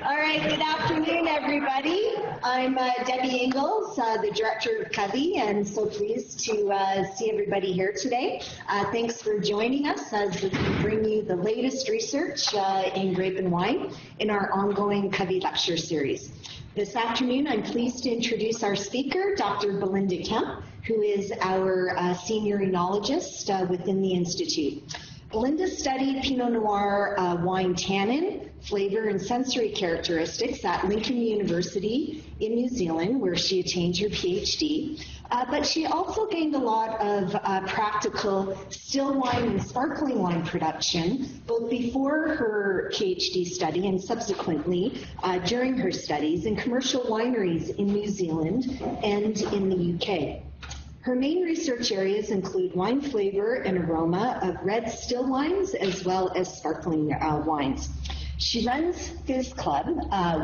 All right, good afternoon, everybody. I'm Debbie Ingalls, the Director of CCOVI, and so pleased to see everybody here today. Thanks for joining us as we bring you the latest research in grape and wine in our ongoing CCOVI Lecture Series. This afternoon, I'm pleased to introduce our speaker, Dr. Belinda Kemp, who is our Senior Oenologist within the Institute. Belinda studied Pinot Noir wine tannin, flavor, and sensory characteristics at Lincoln University in New Zealand, where she attained her PhD. But she also gained a lot of practical still wine and sparkling wine production, both before her PhD study and subsequently during her studies in commercial wineries in New Zealand and in the UK. Her main research areas include wine flavor and aroma of red still wines as well as sparkling wines. She runs Fizz Club,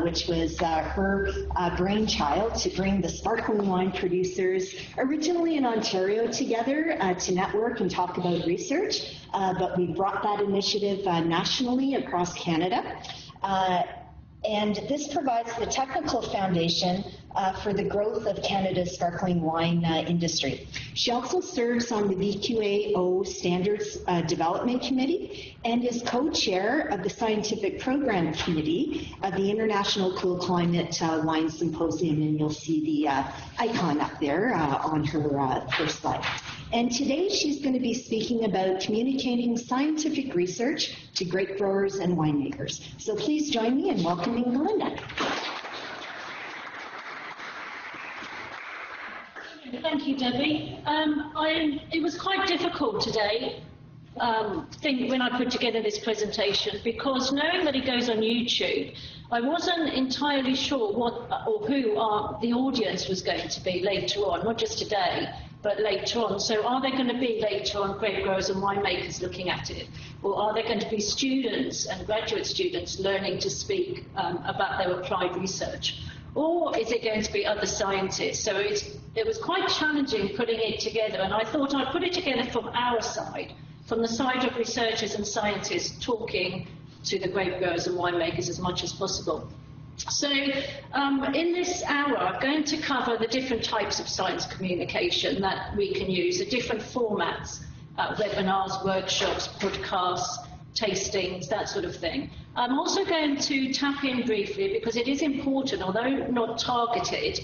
which was her brainchild to bring the sparkling wine producers originally in Ontario together to network and talk about research, but we brought that initiative nationally across Canada. And this provides the technical foundation for the growth of Canada's sparkling wine industry. She also serves on the VQAO Standards Development Committee and is co-chair of the Scientific Program Committee of the International Cool Climate Wine Symposium, and you'll see the icon up there on her first slide. And today she's going to be speaking about communicating scientific research to grape growers and winemakers. So please join me in welcoming Belinda. Thank you, Debbie. It was quite difficult today when I put together this presentation, because knowing that it goes on YouTube, I wasn't entirely sure what or who the audience was going to be later on, not just today, but later on. So are there going to be later on grape growers and winemakers looking at it? Or are there going to be students and graduate students learning to speak about their applied research? Or is it going to be other scientists? So it was quite challenging putting it together, and I thought I'd put it together from our side, from the side of researchers and scientists talking to the grape growers and winemakers as much as possible. So in this hour, I'm going to cover the different types of science communication that we can use, the different formats, webinars, workshops, podcasts, tastings, that sort of thing. I'm also going to tap in briefly, because it is important, although not targeted,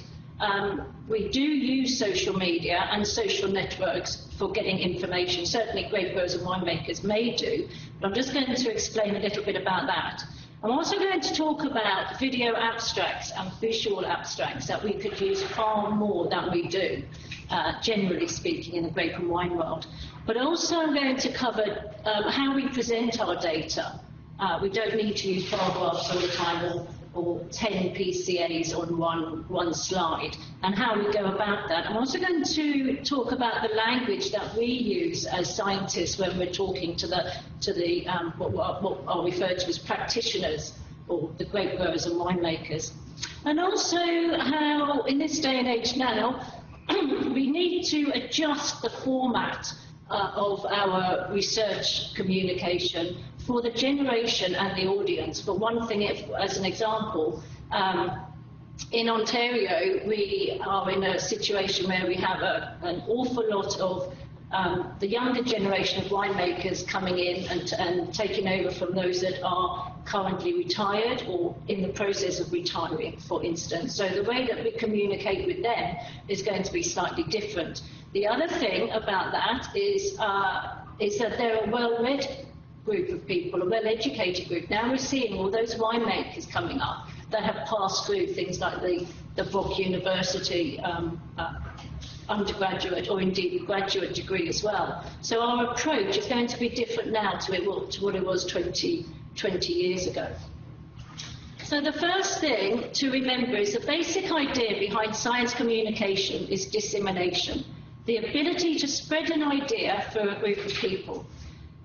we do use social media and social networks for getting information. Certainly grape growers and winemakers may do, but I'm just going to explain a little bit about that. I'm also going to talk about video abstracts and visual abstracts that we could use far more than we do, generally speaking, in the grape and wine world. But also I'm going to cover how we present our data. We don't need to use bar graphs all the time or 10 PCAs on one slide, and how we go about that. I'm also going to talk about the language that we use as scientists when we're talking to what are referred to as practitioners, or the grape growers and winemakers. And also how, in this day and age now, we need to adjust the format of our research communication for the generation and the audience. For one thing, as an example, in Ontario, we are in a situation where we have an awful lot of the younger generation of winemakers coming in and taking over from those that are currently retired or in the process of retiring, for instance. So the way that we communicate with them is going to be slightly different. The other thing about that is that they're a well-read group of people, a well-educated group. Now we're seeing all those winemakers coming up that have passed through things like the Brock University undergraduate or indeed graduate degree as well. So our approach is going to be different now to what it was 20 years ago. So the first thing to remember is the basic idea behind science communication is dissemination, the ability to spread an idea for a group of people.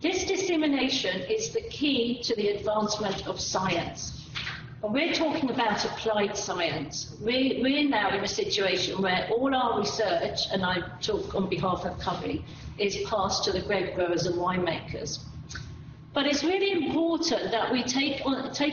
This dissemination is the key to the advancement of science. And we're talking about applied science. We're now in a situation where all our research, and I talk on behalf of CCOVI, is passed to the grape growers and winemakers. But it's really important that we take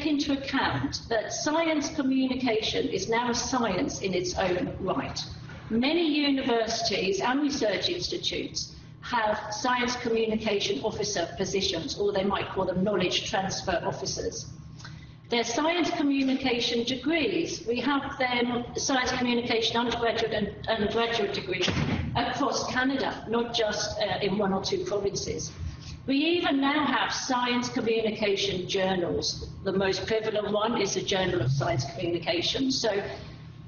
into account that science communication is now a science in its own right. Many universities and research institutes have science communication officer positions, or they might call them knowledge transfer officers. They're science communication degrees. We have them science communication undergraduate and graduate degrees across Canada, not just in 1 or 2 provinces. We even now have science communication journals. The most prevalent one is the Journal of Science Communication. So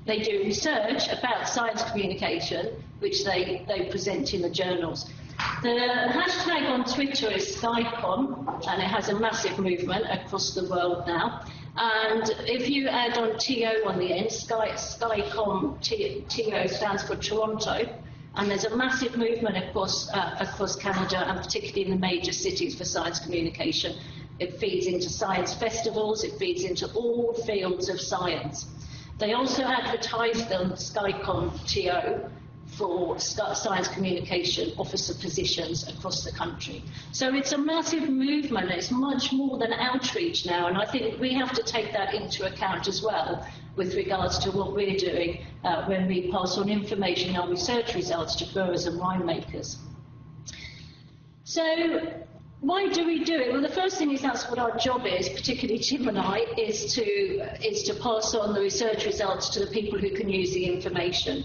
they do research about science communication, which they present in the journals. The hashtag on Twitter is SkyCom, and it has a massive movement across the world now. And if you add on TO on the end, SkyCom, TO stands for Toronto, and there's a massive movement across Canada, and particularly in the major cities, for science communication. It feeds into science festivals, it feeds into all fields of science. They also advertise them, SkyCom TO, for science communication officer positions across the country. So it's a massive movement. It's much more than outreach now, and I think we have to take that into account as well with regards to what we're doing when we pass on information, our research results, to growers and winemakers. So why do we do it? Well, the first thing is that's what our job is, particularly Tim and I, is to pass on the research results to the people who can use the information.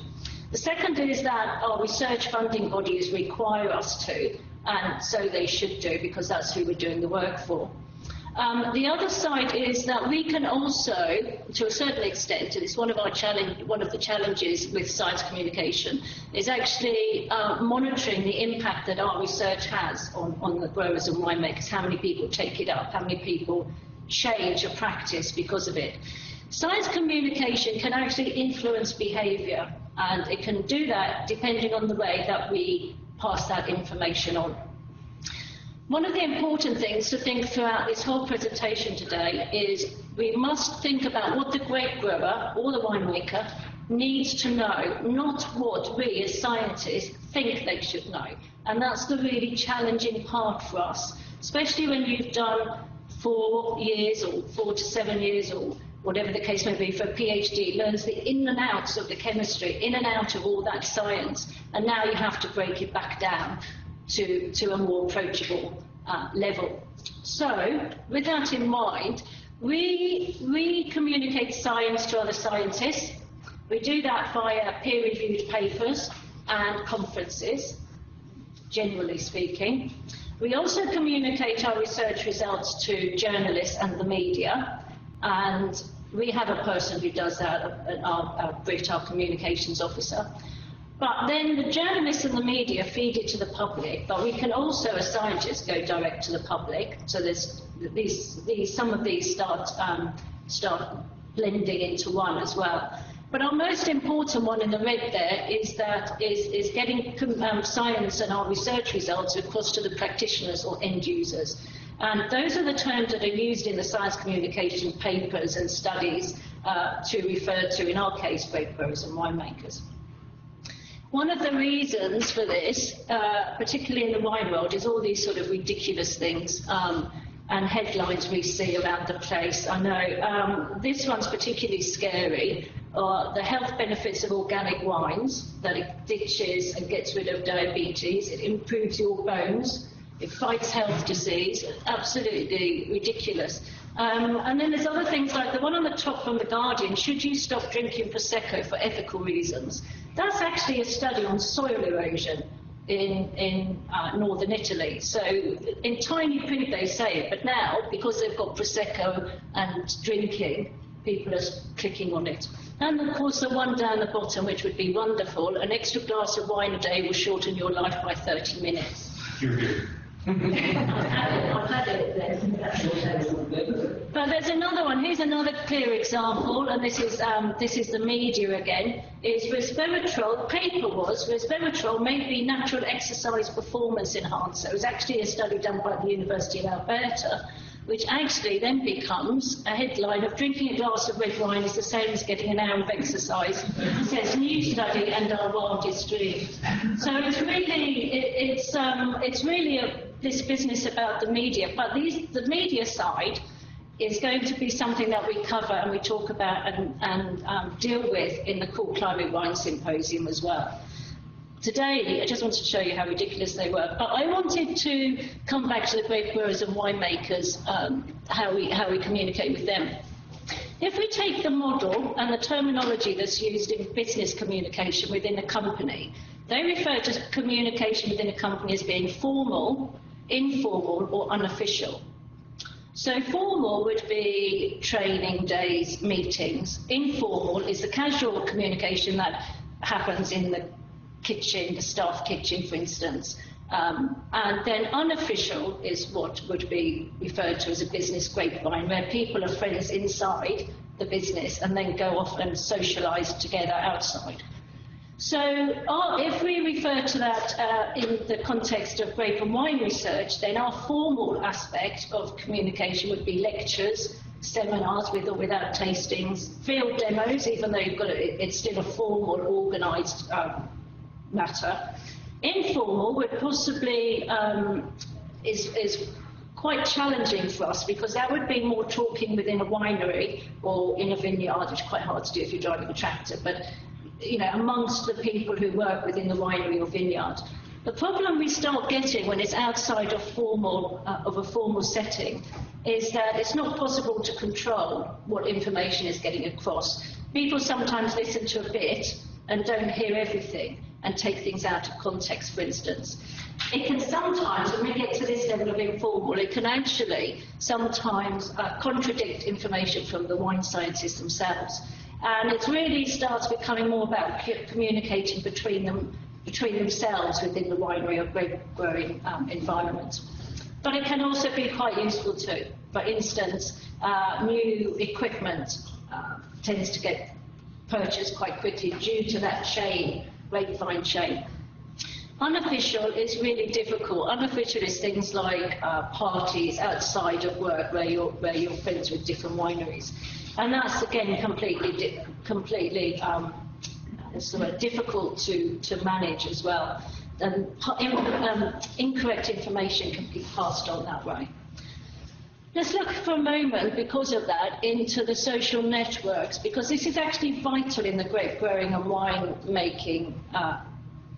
The second is that our research funding bodies require us to, and so they should do, because that's who we're doing the work for. The other side is that we can also, to a certain extent, and it's one of the challenges with science communication, is actually monitoring the impact that our research has on the growers and winemakers, how many people take it up, how many people change a practice because of it. Science communication can actually influence behaviour, and it can do that depending on the way that we pass that information on. One of the important things to think throughout this whole presentation today is we must think about what the grape grower or the winemaker needs to know, not what we as scientists think they should know. And that's the really challenging part for us, especially when you've done 4 years or 4 to 7 years or whatever the case may be for a PhD, learns the in and outs of the chemistry, in and out of all that science, and now you have to break it back down to a more approachable level. So, with that in mind, we communicate science to other scientists. We do that via peer-reviewed papers and conferences, generally speaking. We also communicate our research results to journalists and the media, and we have a person who does that, our Brit, our communications officer. But then the journalists and the media feed it to the public, but we can also, as scientists, go direct to the public. So there's some of these start blending into one as well. But our most important one in the red there is getting science and our research results across to the practitioners or end users. And those are the terms that are used in the science communication papers and studies to refer to, in our case, grape growers and winemakers. One of the reasons for this, particularly in the wine world, is all these sort of ridiculous things and headlines we see around the place. I know this one's particularly scary. The health benefits of organic wines, that it ditches and gets rid of diabetes, it improves your bones, it fights health disease, absolutely ridiculous. And then there's other things like the one on the top from The Guardian, should you stop drinking Prosecco for ethical reasons? That's actually a study on soil erosion in northern Italy. So in tiny print they say it, but now, because they've got Prosecco and drinking, people are clicking on it. And of course the one down the bottom, which would be wonderful, an extra glass of wine a day will shorten your life by 30 minutes. I've had it then. But there's another one. Here's another clear example, and this is the media again. Is resveratrol? Paper was resveratrol may be natural exercise performance enhancer. It was actually a study done by the University of Alberta, which actually then becomes a headline of drinking a glass of red wine is the same as getting an hour of exercise. It says new study and our wildest dream. So it's really this business about the media, but the media side is going to be something that we cover and we talk about and deal with in the Cool Climate Wine Symposium as well. Today, I just wanted to show you how ridiculous they were, but I wanted to come back to the grape growers and winemakers, how we communicate with them. If we take the model and the terminology that's used in business communication within a company, they refer to communication within a company as being formal, informal, or unofficial. So formal would be training days, meetings. Informal is the casual communication that happens in the kitchen, the staff kitchen, for instance. And then unofficial is what would be referred to as a business grapevine, where people are friends inside the business and then go off and socialise together outside. So if we refer to that in the context of grape and wine research, then our formal aspect of communication would be lectures, seminars with or without tastings, field demos, even though it's still a formal, organised matter. Informal would possibly is quite challenging for us, because that would be more talking within a winery or in a vineyard, which is quite hard to do if you're driving a tractor, but amongst the people who work within the winery or vineyard. The problem we start getting when it's outside of a formal setting is that it's not possible to control what information is getting across. People sometimes listen to a bit and don't hear everything and take things out of context, for instance. It can sometimes, when we get to this level of informal, it can actually sometimes contradict information from the wine scientists themselves. And it really starts becoming more about communicating between themselves within the winery or grape growing environment. But it can also be quite useful too. For instance, new equipment tends to get purchased quite quickly due to that chain, grapevine chain. Unofficial is really difficult. Unofficial is things like parties outside of work where you're friends with different wineries. And that's, again, completely difficult to manage as well. And incorrect information can be passed on that way. Let's look for a moment, because of that, into the social networks, because this is actually vital in the grape growing and wine making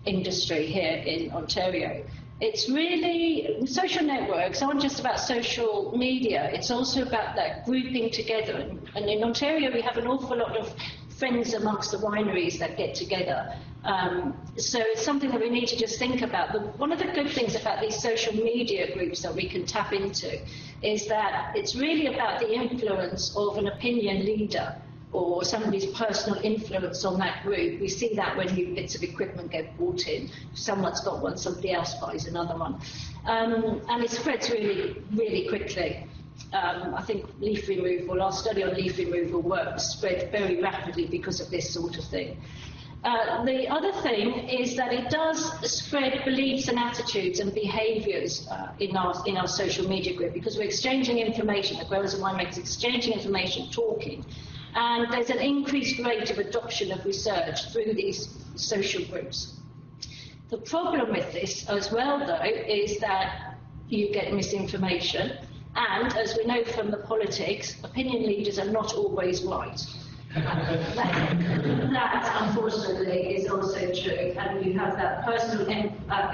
industry here in Ontario. It's really, social networks aren't just about social media, it's also about that grouping together. And in Ontario, we have an awful lot of friends amongst the wineries that get together. So it's something that we need to just think about. One of the good things about these social media groups that we can tap into is that it's really about the influence of an opinion leader or somebody's personal influence on that group. We see that when new bits of equipment get bought in. Someone's got one, somebody else buys another one. And it spreads really, really quickly. I think leaf removal, our study on leaf removal work spread very rapidly because of this sort of thing. The other thing is that it does spread beliefs and attitudes and behaviours in our social media group, because we're exchanging information, the growers and winemakers exchanging information, talking. And there's an increased rate of adoption of research through these social groups. The problem with this as well, though, is that you get misinformation. And as we know from the politics, opinion leaders are not always right. That, unfortunately, is also true. And you have that personal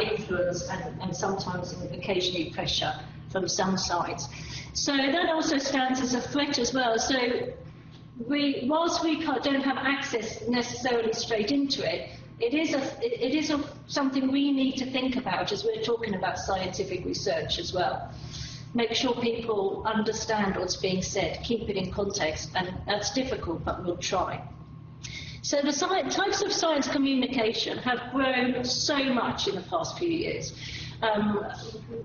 influence and sometimes occasionally pressure from some sides. So that also stands as a threat as well. So whilst we don't have access necessarily straight into it, it is something we need to think about as we're talking about scientific research as well. Make sure people understand what's being said, keep it in context, and that's difficult, but we'll try. So the types of science communication have grown so much in the past few years.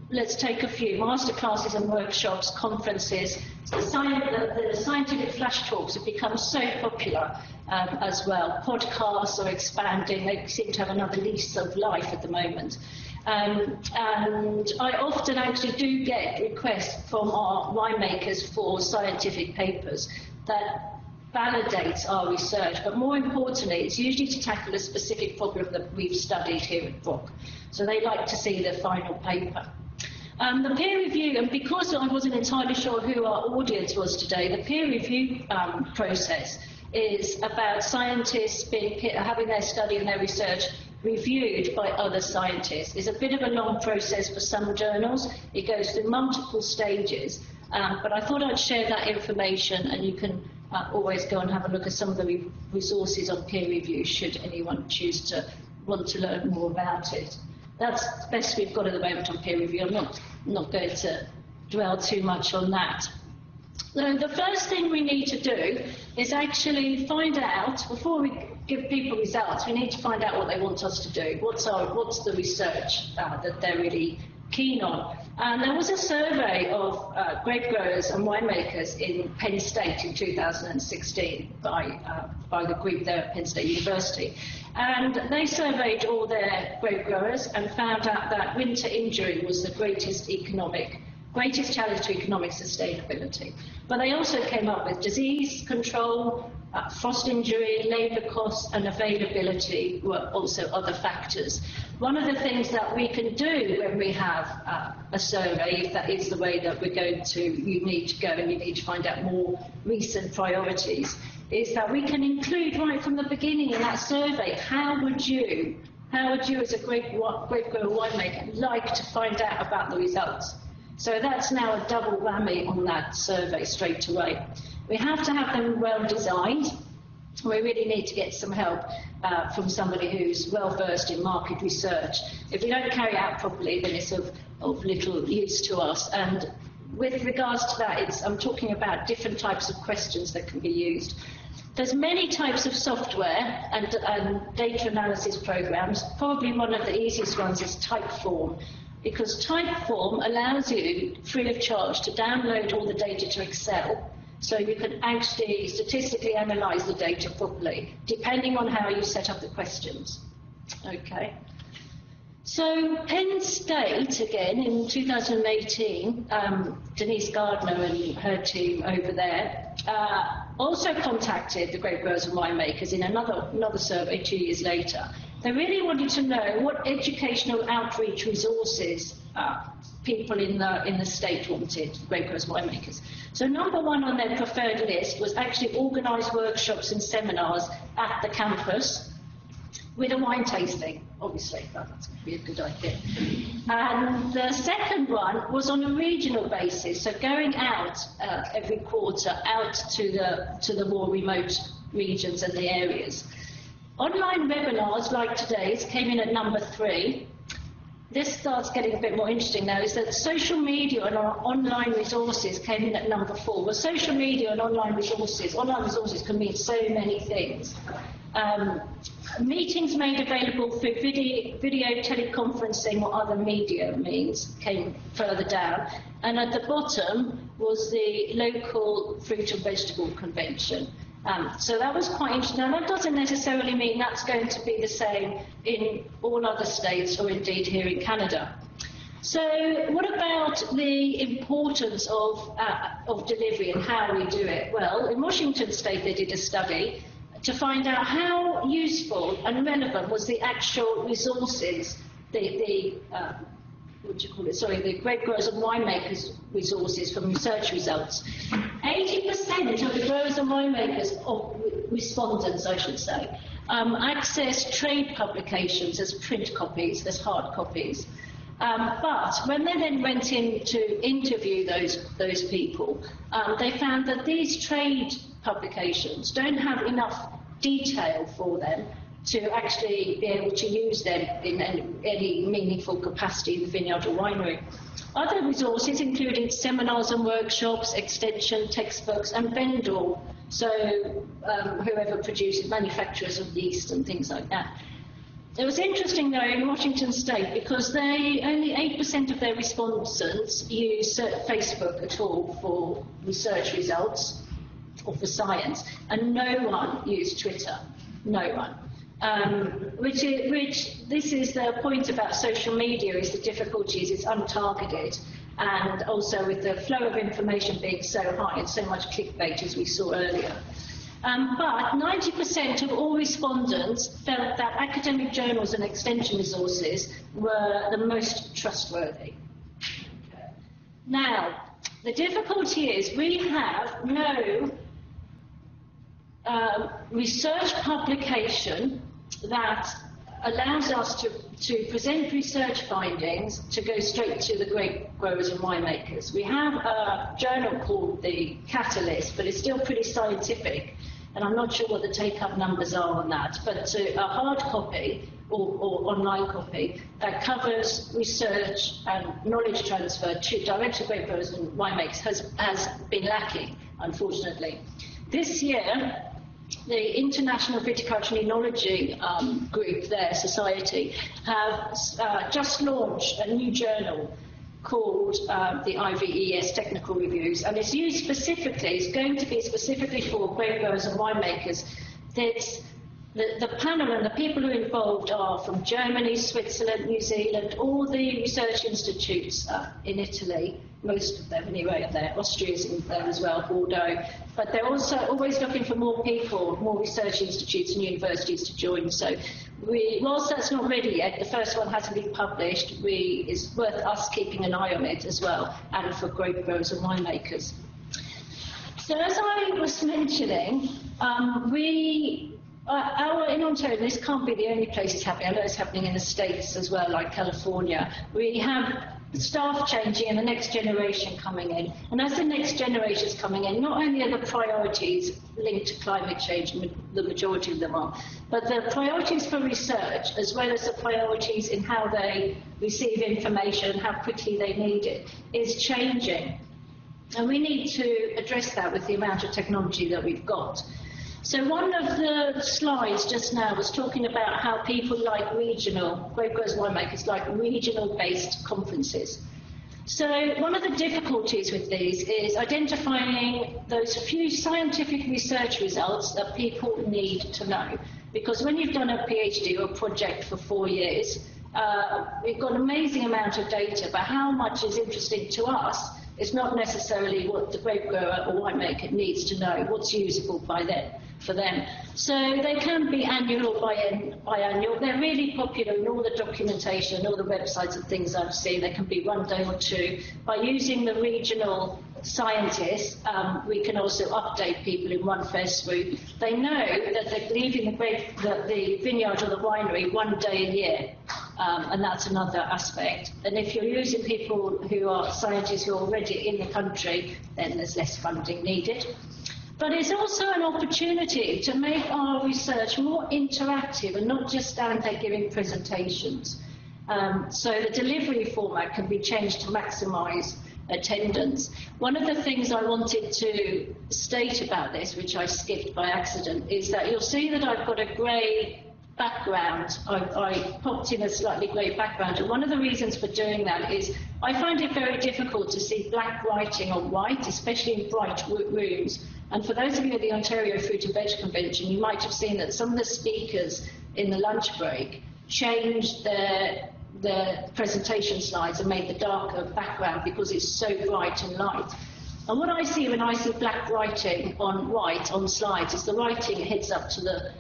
Let's take a few. Masterclasses and workshops, conferences. The scientific flash talks have become so popular as well. Podcasts are expanding. They seem to have another lease of life at the moment. And I often actually do get requests from our winemakers for scientific papers that validates our research, but more importantly, it's usually to tackle a specific problem that we've studied here at Brock. So they like to see the final paper. The peer review, and because I wasn't entirely sure who our audience was today, the peer review process is about scientists having their study and their research reviewed by other scientists. It's a bit of a long process for some journals. It goes through multiple stages, but I thought I'd share that information, and you can always go and have a look at some of the resources on peer review should anyone choose to want to learn more about it. That's the best we've got at the moment on peer review. I'm not going to dwell too much on that. So the first thing we need to do is actually find out, before we give people results, we need to find out what they want us to do. What's the research that they're really keen on? And there was a survey of grape growers and winemakers in Penn State in 2016 by the group there at Penn State University. And they surveyed all their grape growers and found out that winter injury was the greatest challenge to economic sustainability. But they also came up with disease control, frost injury, labour costs and availability were also other factors. One of the things that we can do when we have a survey, if that is the way that you need to go and you need to find out more recent priorities, is that we can include right from the beginning in that survey, how would you as a grape grower winemaker like to find out about the results? So that's now a double whammy on that survey straight away. We have to have them well designed. We really need to get some help from somebody who's well versed in market research. If we don't carry it out properly, then it's of little use to us. And with regards to that, I'm talking about different types of questions that can be used. There's many types of software and data analysis programs. Probably one of the easiest ones is Typeform, because Typeform allows you, free of charge, to download all the data to Excel, so you can actually statistically analyse the data properly, depending on how you set up the questions. Okay. So Penn State, again, in 2018, Denise Gardner and her team over there also contacted the grape growers and winemakers in another survey 2 years later. They really wanted to know what educational outreach resources people in the state wanted, grape growers and winemakers. So number one on their preferred list was actually organised workshops and seminars at the campus with a wine tasting, obviously. That would be a good idea. And the second one was on a regional basis, so going out every quarter out to the more remote regions and the areas. Online webinars like today's came in at number 3. This starts getting a bit more interesting now, is that social media and our online resources came in at number 4. Well, social media and online resources can mean so many things. Meetings made available through video teleconferencing or other media means came further down. And at the bottom was the local fruit and vegetable convention. So that was quite interesting. Now, that doesn't necessarily mean that's going to be the same in all other states or indeed here in Canada. So what about the importance of delivery and how we do it? Well, in Washington State, they did a study to find out how useful and relevant was the actual resources, the grape growers and winemakers resources from research results. 80% of the growers and winemakers, or respondents I should say, access trade publications as print copies, as hard copies. But when they then went in to interview those people, they found that these trade publications don't have enough detail for them to actually be able to use them in any meaningful capacity in the vineyard or winery. Other resources included seminars and workshops, extension, textbooks, and vendor, so whoever produces, manufacturers of yeast and things like that. It was interesting, though, in Washington State, because only 8% of their respondents use Facebook at all for research results or for science, and no one used Twitter. No one. Which this is the point about social media, is the difficulties, it's untargeted, and also with the flow of information being so high and so much clickbait as we saw earlier. But 90% of all respondents felt that academic journals and extension resources were the most trustworthy. Now, the difficulty is we have no research publication that allows us to present research findings to go straight to the grape growers and winemakers. We have a journal called the Catalyst, but it's still pretty scientific, and I'm not sure what the take-up numbers are on that, but a hard copy or online copy that covers research and knowledge transfer direct to grape growers and winemakers has been lacking, unfortunately. This year, the International Viticulture and Oenology group, their society, have just launched a new journal called the IVES Technical Reviews, and it's used specifically, it's going to be specifically for grape growers and winemakers. The panel and the people who are involved are from Germany, Switzerland, New Zealand, all the research institutes in Italy, most of them anyway are there, Austria's in there as well, Bordeaux, but they're also always looking for more people, more research institutes and universities to join. So whilst that's not ready yet, the first one hasn't been published, it's worth us keeping an eye on it as well, and for grape growers and winemakers. So as I was mentioning, in Ontario, this can't be the only place it's happening. I know it's happening in the States as well, like California. We have staff changing and the next generation coming in. And as the next generation is coming in, not only are the priorities linked to climate change, the majority of them are, but the priorities for research, as well as the priorities in how they receive information, how quickly they need it, is changing. And we need to address that with the amount of technology that we've got. So one of the slides just now was talking about how people like regional, grape growers, winemakers like regional-based conferences. So one of the difficulties with these is identifying those few scientific research results that people need to know. Because when you've done a PhD or a project for 4 years, we've got an amazing amount of data, but how much is interesting to us is not necessarily what the grape grower or winemaker needs to know, what's usable by them. For them. So they can be annual or biannual. They're really popular in all the documentation, all the websites and things I've seen. They can be 1 day or 2. By using the regional scientists, we can also update people in one fell swoop. They know that they're leaving the vineyard or the winery 1 day a year, and that's another aspect. And if you're using people who are scientists who are already in the country, then there's less funding needed. But it's also an opportunity to make our research more interactive and not just stand there giving presentations. So the delivery format can be changed to maximise attendance. One of the things I wanted to state about this, which I skipped by accident, is that you'll see that I've got a grey background. I popped in a slightly grey background, and one of the reasons for doing that is I find it very difficult to see black writing on white, especially in bright rooms. And for those of you at the Ontario Fruit and Veg Convention, you might have seen that some of the speakers in the lunch break changed their presentation slides and made the darker background because it's so bright and light. And what I see when I see black writing on white on slides is the writing heads up to the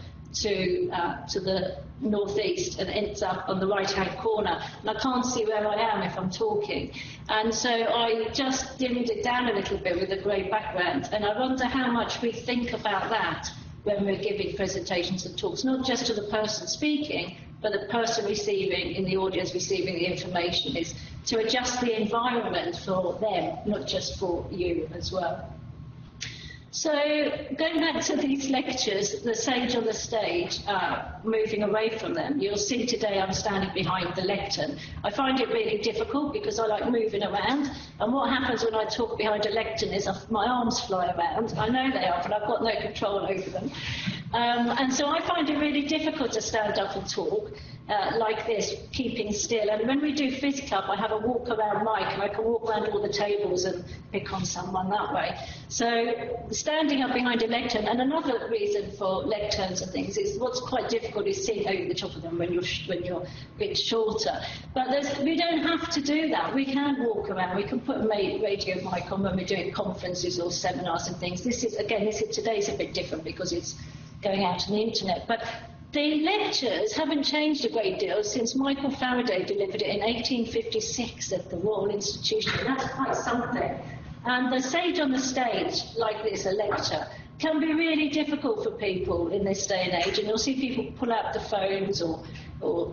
northeast and ends up on the right-hand corner, and I can't see where I am if I'm talking. And so I just dimmed it down a little bit with a grey background, and I wonder how much we think about that when we're giving presentations and talks, not just to the person speaking, but the person receiving, in the audience receiving the information, is to adjust the environment for them, not just for you as well. So going back to these lectures, the sage on the stage, moving away from them, you'll see today I'm standing behind the lectern. I find it really difficult because I like moving around, and what happens when I talk behind a lectern is my arms fly around. I know they are, but I've got no control over them. And so I find it really difficult to stand up and talk like this, keeping still. And when we do PhysCup, I have a walk around mic, and I can walk around all the tables and pick on someone that way. So standing up behind a lectern, and another reason for lecterns and things is what's quite difficult is seeing over the top of them when you're a bit shorter. But we don't have to do that. We can walk around. We can put a radio mic on when we're doing conferences or seminars and things. Today's a bit different because it's going out on the internet. But The lectures haven't changed a great deal since Michael Faraday delivered it in 1856 at the Royal Institution. That's quite something. And the sage on the stage, like this, a lecture, can be really difficult for people in this day and age. And you'll see people pull out the phones or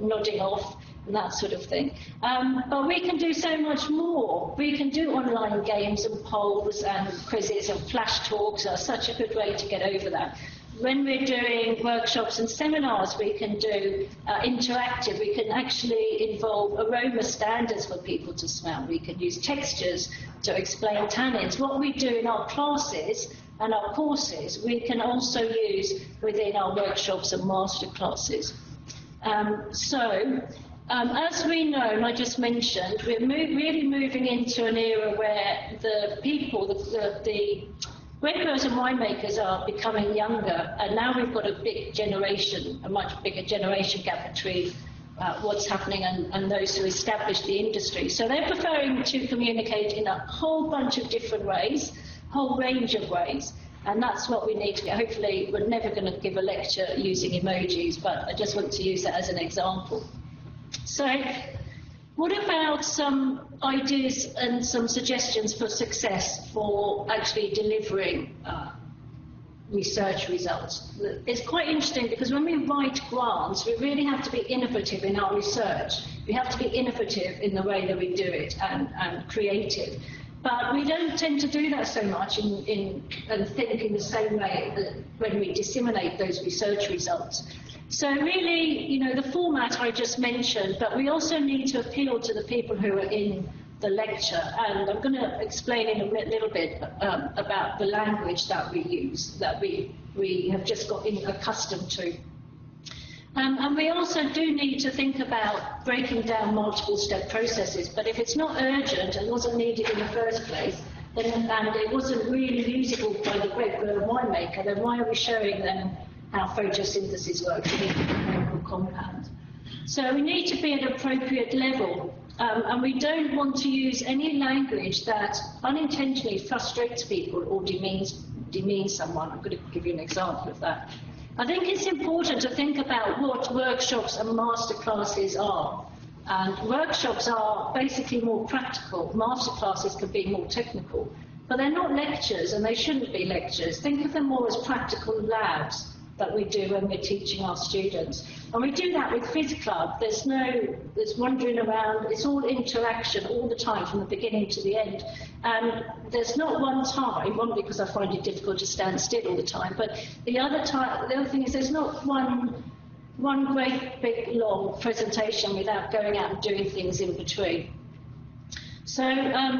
nodding off and that sort of thing. But we can do so much more. We can do online games and polls and quizzes, and flash talks are such a good way to get over that. When we're doing workshops and seminars, we can do interactive. We can actually involve aroma standards for people to smell. We can use textures to explain tannins. What we do in our classes and our courses, we can also use within our workshops and master classes. As we know, and I just mentioned, we're really moving into an era where the people, the grape growers and winemakers are becoming younger, and now we've got a much bigger generation gap between what's happening and those who established the industry. So they're preferring to communicate in a whole bunch of different ways, whole range of ways, and that's what we need to get. Hopefully, we're never going to give a lecture using emojis, but I just want to use that as an example. So, what about some ideas and some suggestions for success for actually delivering research results? It's quite interesting because when we write grants, we really have to be innovative in our research. We have to be innovative in the way that we do it and creative. But we don't tend to do that so much and think in the same way that when we disseminate those research results. So really, the format I just mentioned, but we also need to appeal to the people who are in the lecture. And I'm going to explain in a little bit about the language that we use, that we have just got accustomed to. And we also do need to think about breaking down multiple step processes. But if it's not urgent and wasn't needed in the first place, and it wasn't really usable by the grape grower and winemaker, then why are we showing them how photosynthesis works in a chemical compound? So we need to be at an appropriate level, and we don't want to use any language that unintentionally frustrates people or demeans someone. I'm going to give you an example of that. I think it's important to think about what workshops and master classes are. And workshops are basically more practical. Master classes can be more technical. But they're not lectures, and they shouldn't be lectures. Think of them more as practical labs that we do when we're teaching our students. And we do that with Quiz Club. There's wandering around. It's all interaction all the time from the beginning to the end. And there's not one time, one because I find it difficult to stand still all the time, but the other thing is there's not one great big long presentation without going out and doing things in between. So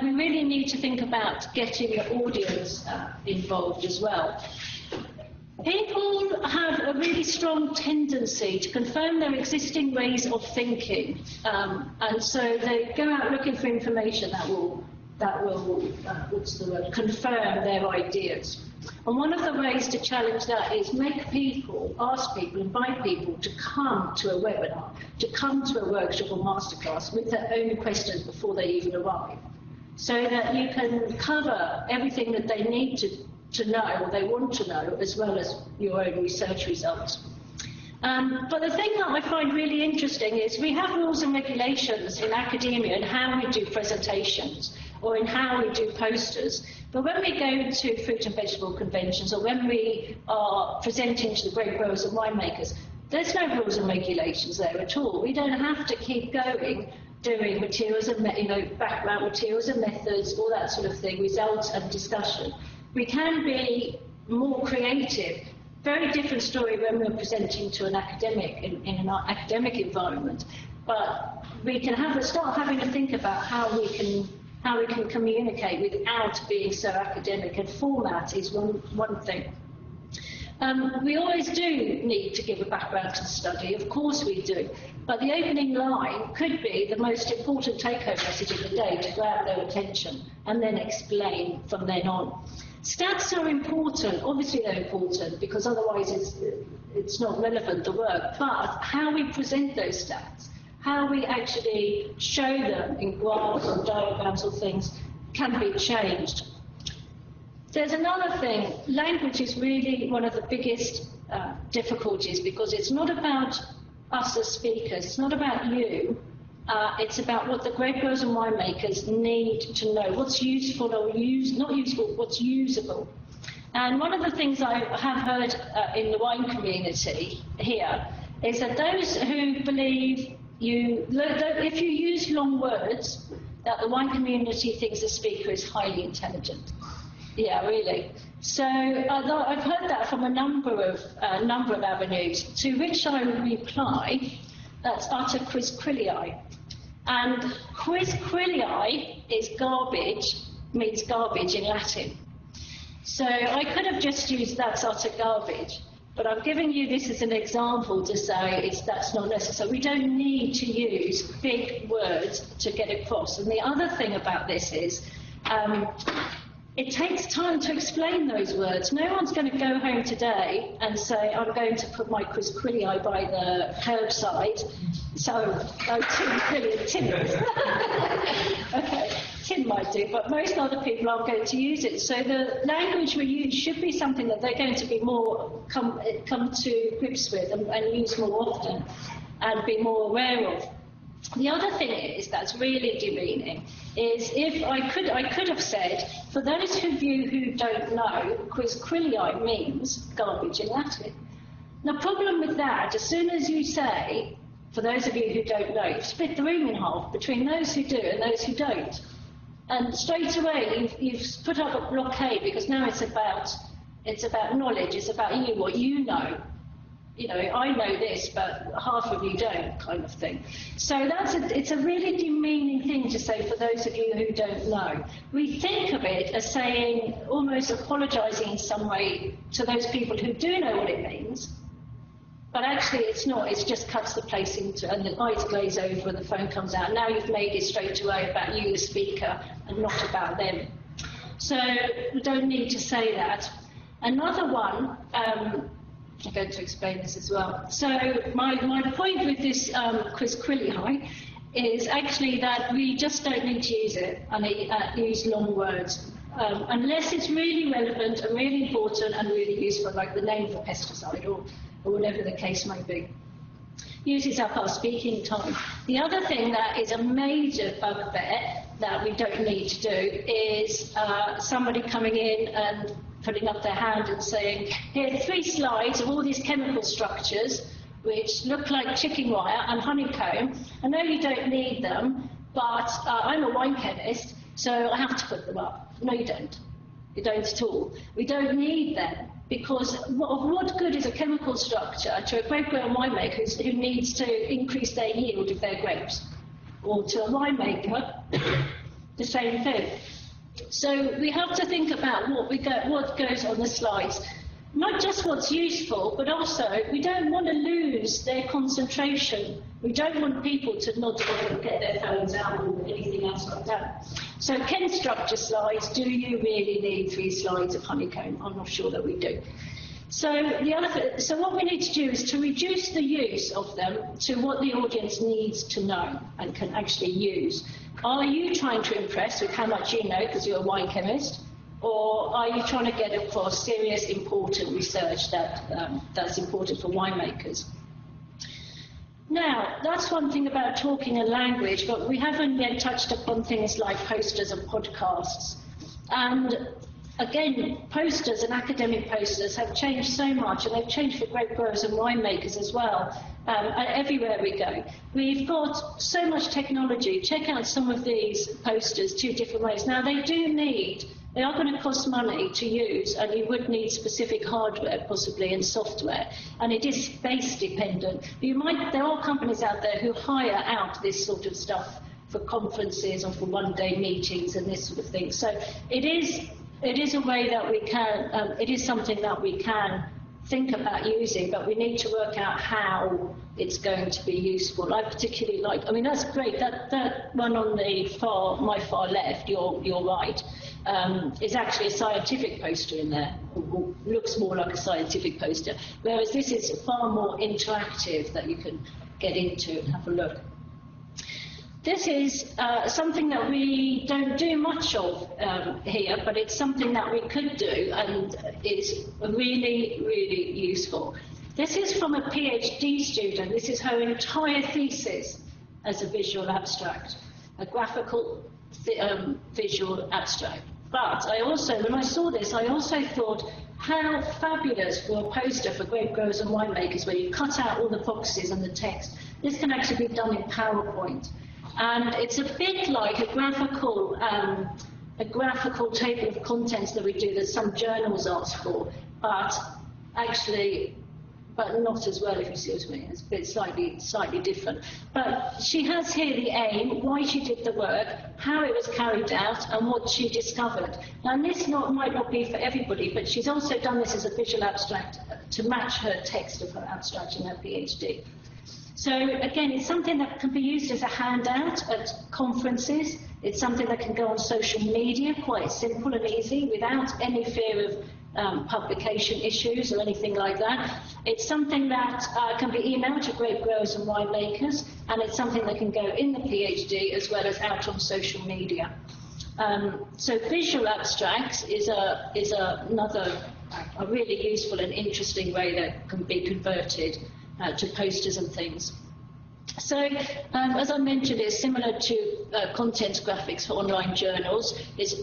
we really need to think about getting the audience involved as well. People have a really strong tendency to confirm their existing ways of thinking, and so they go out looking for information that will confirm their ideas. And one of the ways to challenge that is ask people, invite people to come to a webinar, to come to a workshop or masterclass with their own questions before they even arrive, so that you can cover everything that they need to know or they want to know, as well as your own research results. But the thing that I find really interesting is we have rules and regulations in academia in how we do presentations or in how we do posters. But when we go to fruit and vegetable conventions or when we are presenting to the grape growers and winemakers, there's no rules and regulations there at all. We don't have to keep going doing materials and background materials and methods, all that sort of thing, results and discussion. We can be more creative. Very different story when we're presenting to an academic in an academic environment. But we can start having to think about how we can communicate without being so academic. And format is one thing. We always do need to give a background to the study, of course we do, but the opening line could be the most important take-home message of the day to grab their attention and then explain from then on. Stats are important, obviously they're important, because otherwise it's not relevant, the work, but how we present those stats, how we actually show them in graphs or diagrams or things can be changed. There's another thing. Language is really one of the biggest difficulties, because it's not about us as speakers, it's not about you, it's about what the grape growers and winemakers need to know, what's useful or not useful, what's usable. And one of the things I have heard in the wine community here is that those who believe if you use long words, that the wine community thinks the speaker is highly intelligent. Yeah, really. So I've heard that from a number of avenues, to which I would reply, that's utter quizquillii. And quizquillii is garbage, means garbage in Latin. So I could have just used that's utter garbage, but I'm giving you this as an example to say that's not necessary. We don't need to use big words to get across. And the other thing about this is it takes time to explain those words. No one's going to go home today and say, I'm going to put my quizquillii by the curbside. So, Tim is. Okay, Tim might do, but most other people aren't going to use it. So the language we use should be something that they're going to be more come to grips with and use more often and be more aware of. The other thing is that's really demeaning is if I could have said, for those of you who don't know, quizquillii means garbage in Latin. The problem with that, as soon as you say, for those of you who don't know, you've split the room in half between those who do and those who don't. And straight away you've put up a blockade, because now it's about knowledge, it's about you, what you know. You know, I know this, but half of you don't, kind of thing. So it's a really demeaning thing to say for those of you who don't know. We think of it as saying, almost apologising in some way to those people who do know what it means, but actually it's not. It just cuts the place into, and the eyes glaze over and the phone comes out. Now you've made it straight away about you, the speaker, and not about them. So we don't need to say that. Another one, I'm going to explain this as well. So my point with this quizquillii is actually that we just don't need to use it and use long words unless it's really relevant and really important and really useful, like the name of a pesticide or whatever the case may be. Uses up our speaking time. The other thing that is a major bugbear that we don't need to do is somebody coming in and putting up their hand and saying, here are 3 slides of all these chemical structures which look like chicken wire and honeycomb. I know you don't need them, but I'm a wine chemist, so I have to put them up. No, you don't. You don't at all. We don't need them, because what good is a chemical structure to a grape grower and winemaker who needs to increase their yield of their grapes? Or to a winemaker, the same thing. So we have to think about what goes on the slides. Not just what's useful, but also we don't want to lose their concentration. We don't want people to not get their phones out or anything else like that. So chem structure slides, do you really need 3 slides of honeycomb? I'm not sure that we do. So what we need to do is to reduce the use of them to what the audience needs to know and can actually use. Are you trying to impress with how much you know because you're a wine chemist? Or are you trying to get across serious, important research that's important for winemakers? Now, that's one thing about talking a language, but we haven't yet touched upon things like posters and podcasts. And again, posters and academic posters have changed so much, and they've changed for grape growers and winemakers as well. Everywhere we go, we've got so much technology. Check out some of these posters 2 different ways. Now, they are going to cost money to use, and you would need specific hardware possibly and software, and it is space dependent. There are companies out there who hire out this sort of stuff for conferences or for one-day meetings and this sort of thing. So it is a way that we can, it is something that we can think about using, but we need to work out how it's going to be useful. I particularly like, that's great, that one on my far left, your right, is actually a scientific poster in there, or looks more like a scientific poster, whereas this is far more interactive that you can get into and have a look. This is something that we don't do much of here, but it's something that we could do and is really, really useful. This is from a PhD student. This is her entire thesis as a visual abstract, a graphical visual abstract. But I also, when I saw this, I also thought how fabulous for a poster for grape growers and winemakers where you cut out all the boxes and the text. This can actually be done in PowerPoint. And it's a bit like a graphical table of contents that we do that some journals ask for, but not as well, if you see what I mean. It's a bit slightly different. But she has here the aim, why she did the work, how it was carried out, and what she discovered. Now, this might not be for everybody, but she's also done this as a visual abstract to match her text of her abstract in her PhD. So, again, it's something that can be used as a handout at conferences. It's something that can go on social media, quite simple and easy, without any fear of publication issues or anything like that. It's something that can be emailed to grape growers and winemakers, and it's something that can go in the PhD as well as out on social media. So visual abstracts is another really useful and interesting way that can be converted to posters and things. So, as I mentioned, it's similar to content graphics for online journals. It's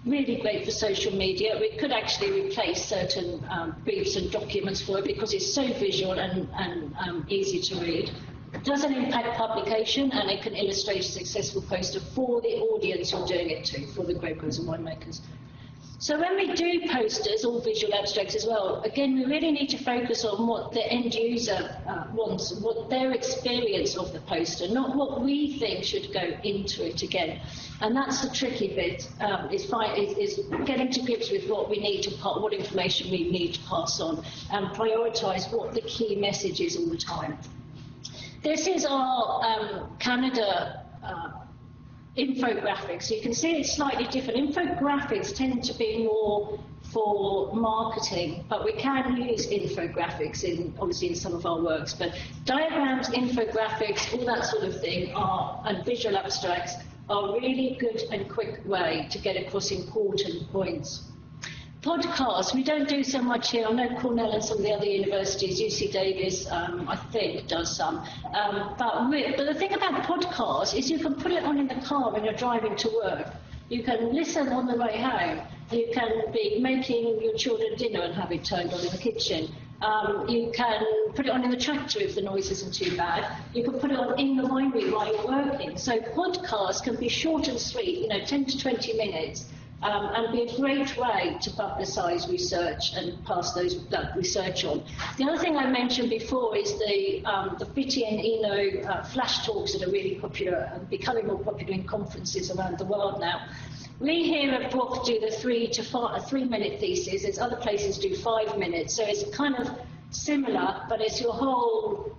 really great for social media. We could actually replace certain briefs and documents for it because it's so visual and easy to read. It doesn't impact publication, and it can illustrate a successful poster for the audience you're doing it to, for the grape growers and winemakers. So when we do posters or visual abstracts as well, again, we really need to focus on what the end user wants, what their experience of the poster, not what we think should go into it again. And that's the tricky bit, is getting to grips with what we need to what information we need to pass on, and prioritise what the key message is all the time. This is our Canada infographics. You can see it's slightly different. Infographics tend to be more for marketing, but we can use infographics obviously in some of our works. But diagrams, infographics, all that sort of thing and visual abstracts are a really good and quick way to get across important points. Podcasts, we don't do so much here. I know Cornell and some of the other universities, UC Davis, I think, does some. But the thing about podcasts is you can put it on in the car when you're driving to work. You can listen on the way home. You can be making your children dinner and have it turned on in the kitchen. You can put it on in the tractor if the noise isn't too bad. You can put it on in the winery while you're working. So podcasts can be short and sweet, 10 to 20 minutes. And be a great way to publicise research and pass that research on. The other thing I mentioned before is the Fitty and Eno flash talks that are really popular and becoming more popular in conferences around the world now. We here at Brook do the 3-minute thesis. There's other places do 5 minutes, so it's kind of similar, but it's your whole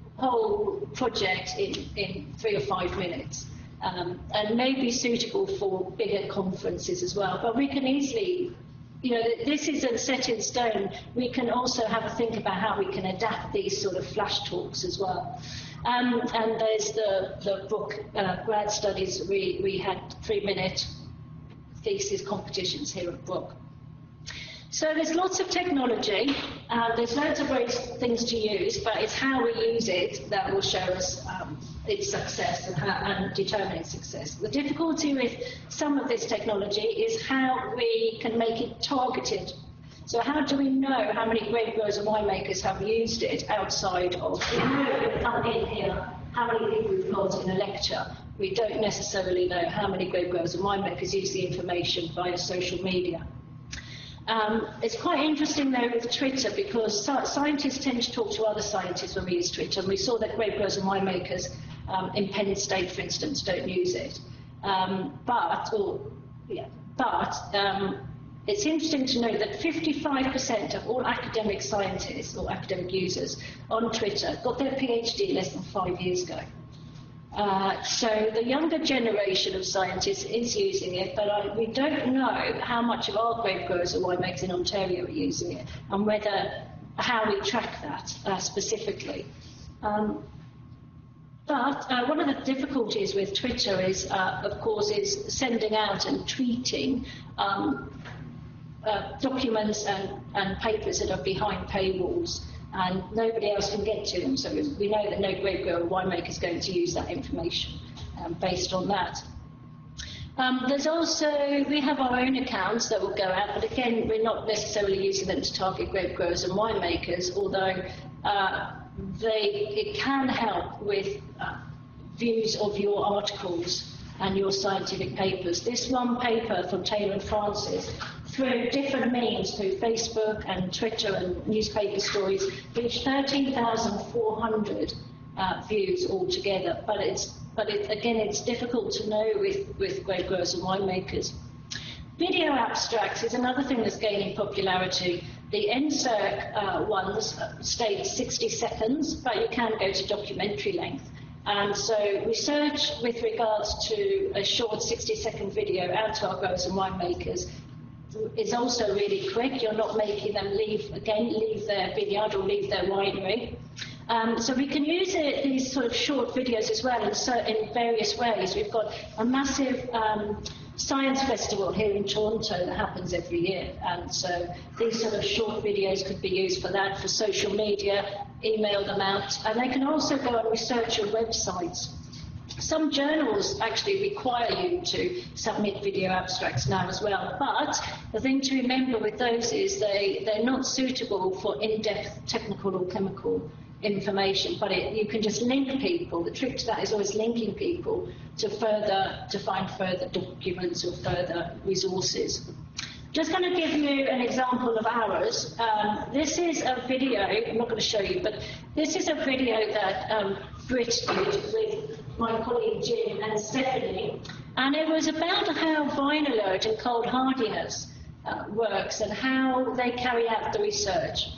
project in 3 or 5 minutes. And may be suitable for bigger conferences as well. But we can easily, this isn't set in stone. We can also have a think about how we can adapt these sort of flash talks as well. And there's the book grad studies. We had 3-minute thesis competitions here at Brook. So there's lots of technology, there's loads of great things to use, but it's how we use it that will show us its success and determine its success. The difficulty with some of this technology is how we can make it targeted. So how do we know how many grape growers and winemakers have used it outside of, we know come in here how many people we've got in a lecture. We don't necessarily know how many grape growers and winemakers use the information via social media. It's quite interesting, though, with Twitter, because scientists tend to talk to other scientists when we use Twitter, and we saw that grape growers and winemakers in Penn State, for instance, don't use it. But it's interesting to note that 55% of all academic scientists or academic users on Twitter got their PhD less than 5 years ago. So the younger generation of scientists is using it, but we don't know how much of our grape growers and winemakers in Ontario are using it, and how we track that specifically. But one of the difficulties with Twitter is, of course, is sending out and tweeting documents and papers that are behind paywalls. and nobody else can get to them. So we know that no grape grower or winemaker is going to use that information based on that. There's also, we have our own accounts that will go out, but again, we're not necessarily using them to target grape growers and winemakers, although it can help with views of your articles and your scientific papers. This one paper from Taylor and Francis, through different means, through Facebook and Twitter and newspaper stories, reached 13,400 views altogether. But again, it's difficult to know with grape growers and winemakers. Video abstracts is another thing that's gaining popularity. The NSERC ones state 60 seconds, but you can go to documentary length. And so research with regards to a short 60-second video out to our growers and winemakers is also really quick. You're not making them leave their vineyard or leave their winery. So we can use these sort of short videos as well in various ways. We've got a massive science festival here in Toronto that happens every year, and so these sort of short videos could be used for that, for social media, email them out, and they can also go and research your websites. Some journals actually require you to submit video abstracts now as well, but the thing to remember with those is they're not suitable for in-depth technical or chemical information, but you can just link people. The trick to that is always linking people to find further documents or further resources. Just going to give you an example of ours. This is a video, I'm not going to show you, but this is a video that Britt did with my colleague Jim and Stephanie, and it was about how vine alert and cold hardiness works and how they carry out the research.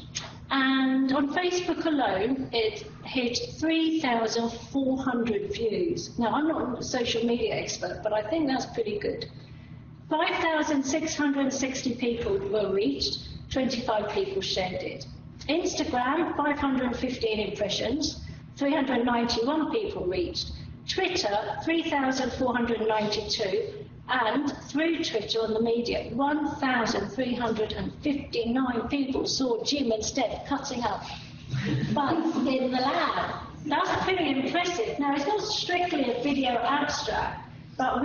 And on Facebook alone, it hit 3,400 views. Now, I'm not a social media expert, but I think that's pretty good. 5,660 people were reached, 25 people shared it. Instagram, 515 impressions, 391 people reached. Twitter, 3,492. And through Twitter on the media, 1,359 people saw Jim and Steph cutting up buds in the lab. That's pretty impressive. Now, it's not strictly a video abstract, but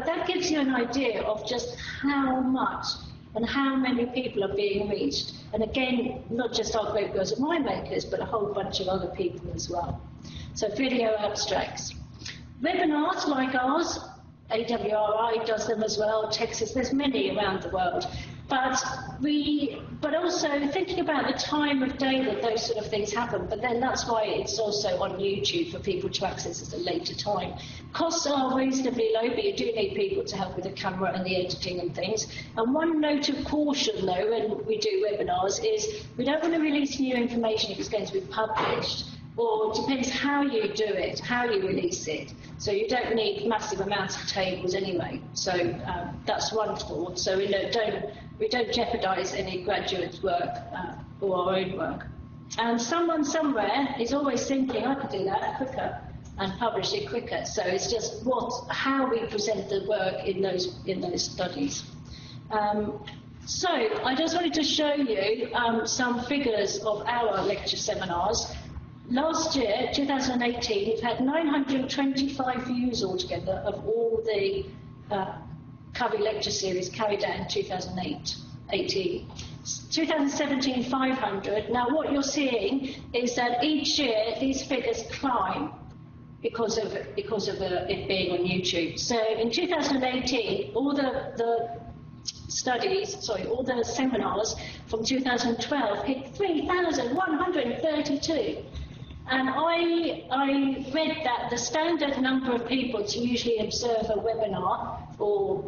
that gives you an idea of just how much and how many people are being reached. And again, not just our grape growers and winemakers, but a whole bunch of other people as well. So video abstracts. Webinars like ours, AWRI does them as well, Texas, there's many around the world. But also thinking about the time of day that those sort of things happen, but then that's why it's also on YouTube for people to access at a later time. Costs are reasonably low, but you do need people to help with the camera and the editing and things. And one note of caution, though, when we do webinars is we don't want to release new information if it's going to be published, or it depends how you do it, how you release it. So you don't need massive amounts of tables anyway. So that's one thought. So we don't jeopardise any graduates' work or our own work. And someone somewhere is always thinking, I could do that quicker and publish it quicker. So it's just how we present the work in those studies. So I just wanted to show you some figures of our lecture seminars. Last year, 2018, we've had 925 views altogether of all the CCOVI Lecture Series carried out in 2018. 2017, 500. Now, what you're seeing is that each year these figures climb because of it being on YouTube. So in 2018, all the seminars from 2012 hit 3,132. And I read that the standard number of people to usually observe a webinar or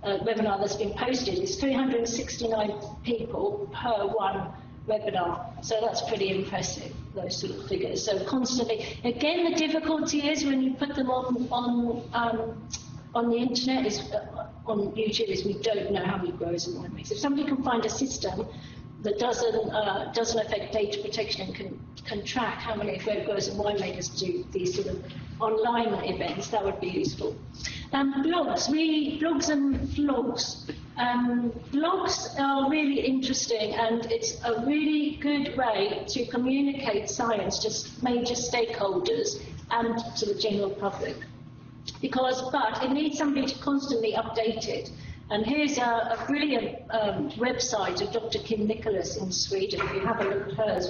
a webinar that's been posted is 369 people per one webinar. So that's pretty impressive, those sort of figures. So constantly, again, the difficulty is when you put them on the internet, on YouTube, is we don't know how many growers and winemakers. If somebody can find a system that doesn't affect data protection and can track how many grape growers and winemakers do these sort of online events, that would be useful. Blogs and vlogs. Blogs are really interesting, and it's a really good way to communicate science to major stakeholders and to the general public. But it needs somebody to constantly update it. And here's a brilliant website of Dr. Kim Nicholas in Sweden. If you have a look at hers,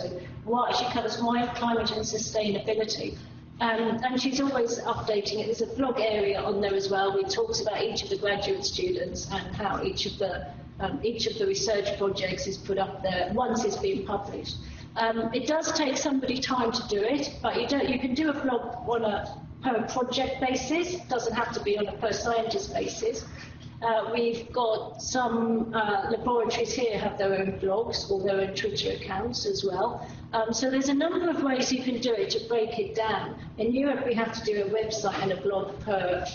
she covers wine, climate and sustainability. And she's always updating it. There's a blog area on there as well, which talks about each of the graduate students and how each of the research projects is put up there once it's been published. It does take somebody time to do it, but you can do a blog on a per project basis. It doesn't have to be on a per scientist basis. We've got some laboratories here have their own blogs or their own Twitter accounts as well. So there's a number of ways you can do it to break it down. In Europe, we have to do a website and a blog per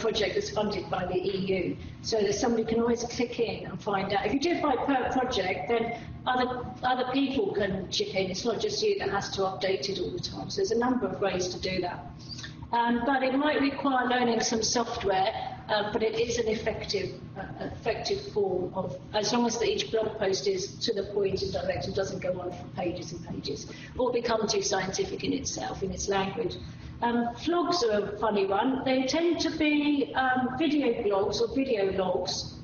project that's funded by the EU. So that somebody can always click in and find out. If you do it by per project, then other people can chip in. It's not just you that has to update it all the time. So there's a number of ways to do that. But it might require learning some software, but it is an effective form of, as long as each blog post is to the point and direct and doesn't go on for pages and pages, or become too scientific in itself, in its language. Vlogs are a funny one. They tend to be video blogs or video logs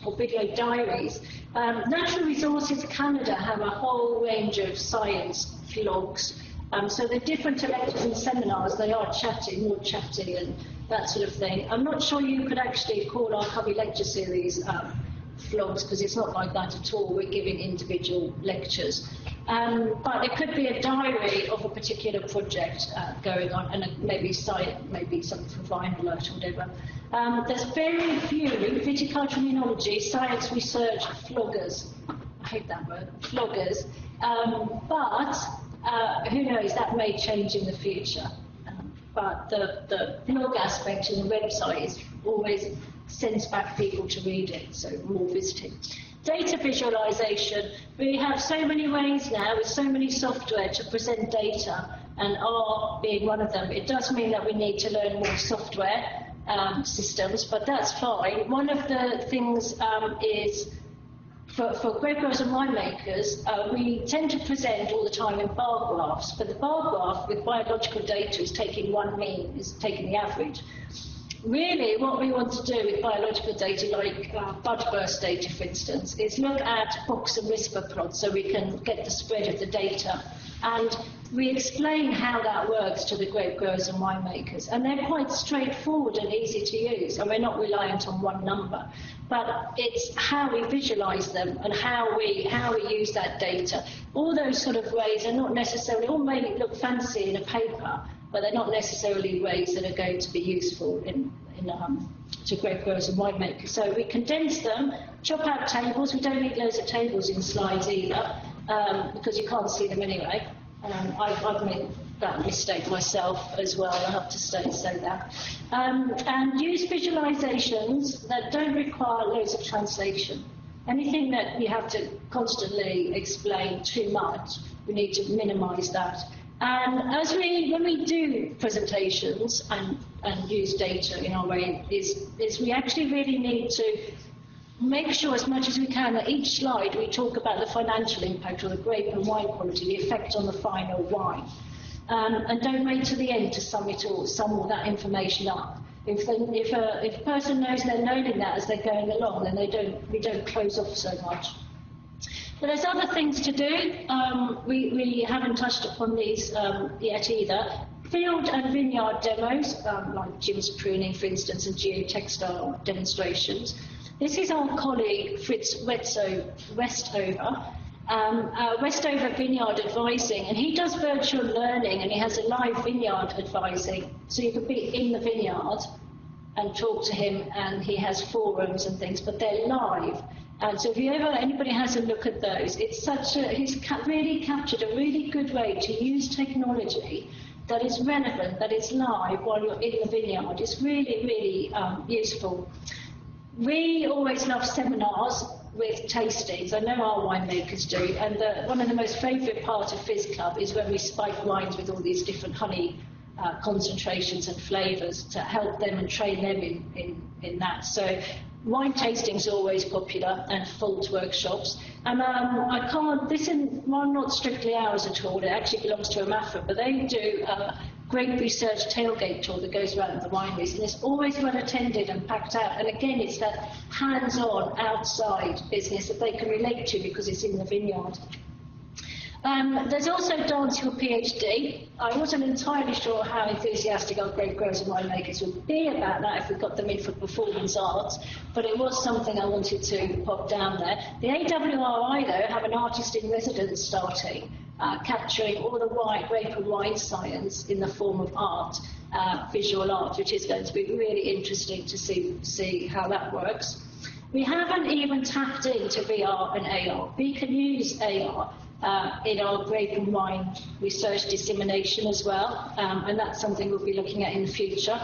or video diaries. Natural Resources Canada have a whole range of science vlogs. So they're different to lectures and seminars. They are more chatty and that sort of thing. I'm not sure you could actually call our CCOVI Lecture Series vlogs, because it's not like that at all. We're giving individual lectures. But it could be a diary of a particular project going on, and maybe something for Vinyl Alert or whatever. There's very few viticulture and oenology science research vloggers. I hate that word, vloggers. But who knows, that may change in the future. But the blog aspect in the website is always sends back people to read it, so more visiting. Data visualization. We have so many ways now with so many software to present data, and R being one of them. It does mean that we need to learn more software systems, but that's fine. One of the things is for grape growers and winemakers, we tend to present all the time in bar graphs, but the bar graph with biological data is taking one mean, is taking the average. Really, what we want to do with biological data, like bud burst data, for instance, is look at box and whisper plots so we can get the spread of the data. And we explain how that works to the grape growers and winemakers. And they're quite straightforward and easy to use, and we're not reliant on one number. But it's how we visualize them and how we use that data. All those sort of ways are not necessarily, all may look fancy in a paper, but they're not necessarily ways that are going to be useful to grape growers and winemakers. So we condense them, chop out tables. We don't need loads of tables in slides either, because you can't see them anyway. I've made that mistake myself as well, I have to say that. And use visualizations that don't require loads of translation. Anything that you have to constantly explain too much, we need to minimize that. And when we do presentations and use data in our way, is we actually really need to make sure as much as we can that each slide we talk about the financial impact or the grape and wine quality, the effect on the final wine. And don't wait to the end to sum all that information up. If a person knows they're knowing that as they're going along, then we don't close off so much. But there's other things to do. We haven't touched upon these yet either. Field and vineyard demos, like Jim's pruning, for instance, and geotextile demonstrations. This is our colleague Fritz Westover, Westover Vineyard Advising, and he does virtual learning, and he has a live vineyard advising, so you can be in the vineyard and talk to him, and he has forums and things, but they're live. And so if anybody has a look at those, he's really captured a really good way to use technology that is relevant, that is live while you're in the vineyard. It's really, really useful. We always love seminars with tastings. I know our winemakers do, and one of the most favourite parts of Fizz Club is when we spike wines with all these different honey concentrations and flavours to help them and train them in that. So Wine tastings are always popular, and fault workshops. And I can't, this is well, not strictly ours at all, it actually belongs to AMAFRA, but they do a grape research tailgate tour that goes around the wineries, and it's always well attended and packed out. And again, it's that hands-on, outside business that they can relate to because it's in the vineyard. There's also Dance Your PhD. I wasn't entirely sure how enthusiastic our grape growers and winemakers would be about that if we got them in for performance arts, but it was something I wanted to pop down there. The AWRI, though, have an artist in residence starting, capturing all the grape and wine science in the form of art, visual art, which is going to be really interesting to see how that works. We haven't even tapped into VR and AR. We can use AR in our grape and wine research dissemination as well, and that's something we'll be looking at in the future.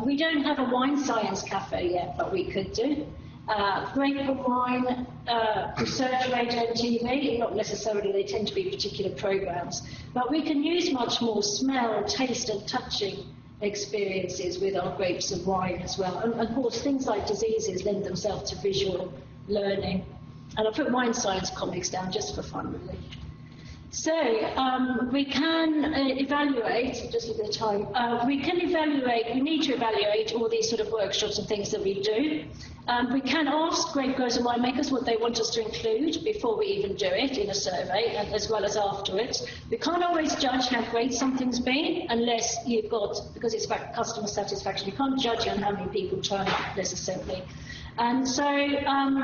We don't have a wine science cafe yet, but we could do. Grape and wine research radio and TV, not necessarily, they tend to be particular programs, but we can use much more smell, taste and touching experiences with our grapes and wine as well. And of course, things like diseases lend themselves to visual learning. And I put wine science comics down just for fun, really. So we can evaluate, just look at the time, we need to evaluate all these sort of workshops and things that we do. We can ask grape growers and winemakers what they want us to include before we even do it in a survey, and as well as afterwards. We can't always judge how great something's been unless you've got, because it's about customer satisfaction, you can't judge on how many people turn up necessarily. And so,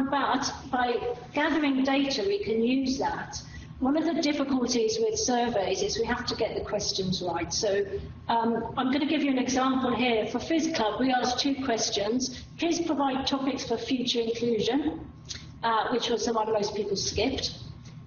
but by gathering data, we can use that. One of the difficulties with surveys is we have to get the questions right. So I'm going to give you an example here. For Fizz Club, we asked 2 questions. Please provide topics for future inclusion, which was the one most people skipped.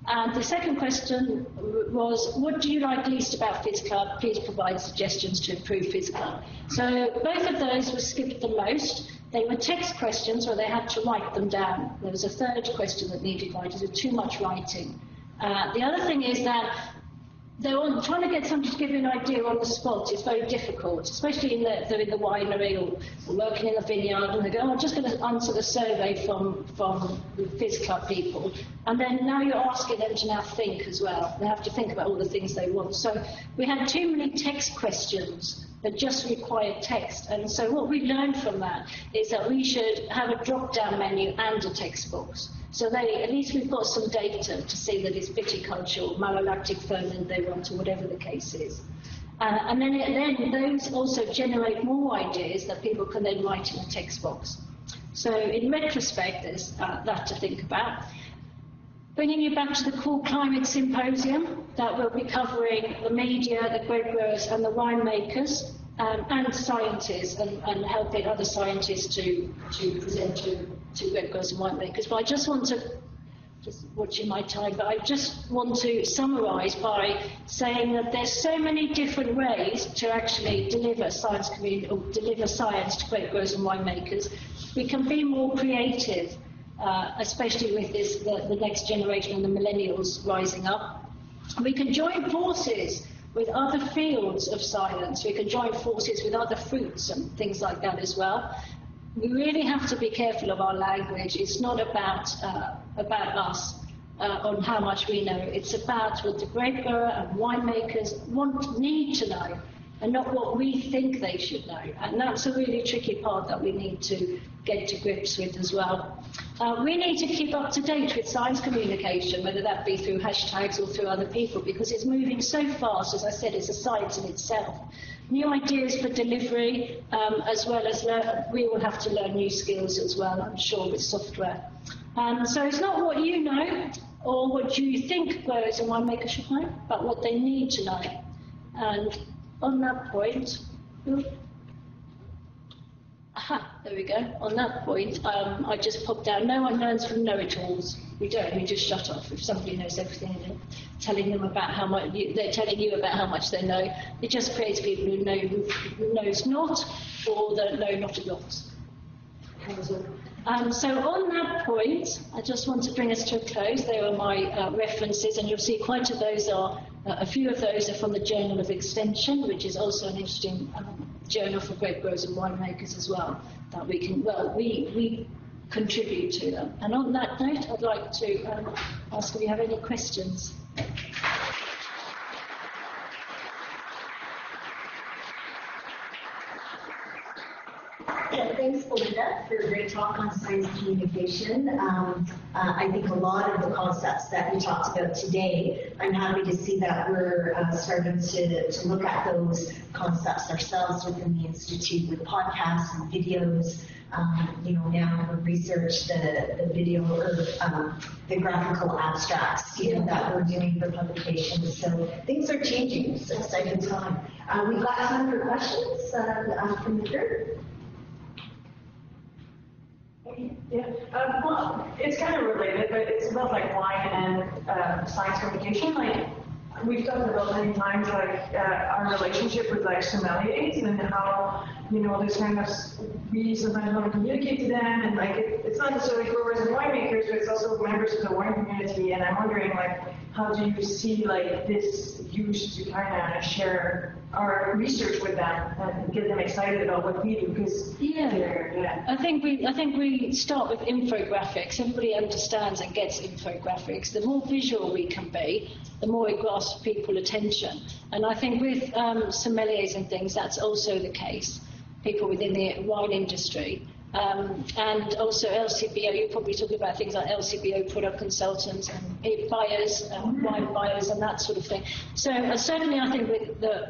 And the second question was, what do you like least about Fizz Club? Please provide suggestions to improve Fizz Club. So both of those were skipped the most. They were text questions where they had to write them down. There was a third question that needed writing, so too much writing. The other thing is that trying to get somebody to give you an idea on the spot is very difficult, especially in the winery or working in the vineyard, and they go, oh, I'm just going to answer the survey from the Fizz Club people. And then now you're asking them to now think as well. They have to think about all the things they want. So we had too many text questions that just required text. And so what we learned from that is that we should have a drop-down menu and a text box. So at least we've got some data to see that it's viticulture or malolactic ferment they want, or whatever the case is. And then those also generate more ideas that people can then write in a text box. So in retrospect, there's that to think about. Bringing you back to the Cool Climate Symposium, that will be covering the media, the grape growers and the winemakers, and scientists, and helping other scientists to present to grape growers and winemakers. But I just want to, just watching my time, but I just want to summarise by saying that there's so many different ways to actually deliver science community, or deliver science to grape growers and winemakers. We can be more creative, especially with the next generation and the millennials rising up. We can join forces with other fields of science. We can join forces with other fruits and things like that as well. We really have to be careful of our language. It's not about us on how much we know. It's about what the grape grower and winemakers need to know, and not what we think they should know. And that's a really tricky part that we need to get to grips with as well. We need to keep up to date with science communication, whether that be through hashtags or through other people, because it's moving so fast. As I said, it's a science in itself. New ideas for delivery, as well as we will have to learn new skills as well, I'm sure, with software. So it's not what you know or what you think growers and winemakers should know, but what they need to know. And on that point, there we go. On that point, I just popped down, no one learns from know-it-alls. We don't, we just shut off. If somebody knows everything and telling them about how much, they're telling you about how much they know, it just creates people who know who knows not, or that know not a lot. So on that point, I just want to bring us to a close. There are my references, and you'll see quite a those are A few of those are from the Journal of Extension, which is also an interesting journal for grape growers and winemakers as well, that we can, we contribute to them. And on that note, I'd like to ask if you have any questions. Thanks, Belinda, for a great talk on science communication. I think a lot of the concepts that we talked about today, I'm happy to see that we're starting to look at those concepts ourselves within the Institute with podcasts and videos. Now we research the video or the graphical abstracts, that we're doing for publications. So things are changing. It's an exciting time. We've got time for questions from the group. Yeah, well, it's kind of related, but it's about like wine and science communication. Like we've talked about many times, like our relationship with like sommeliers and how this kind of we sometimes want to communicate to them, and like it's not necessarily growers and winemakers, but it's also members of the wine community. And I'm wondering, like, how do you see like this used to kind of share our research with them and get them excited about what we do? Because I think we start with infographics. Everybody understands and gets infographics. The more visual we can be, the more it grasps people's attention. And I think with sommeliers and things, that's also the case. People within the wine industry. And also LCBO, you're probably talking about things like LCBO product consultants and buyers, wine buyers and that sort of thing. So certainly I think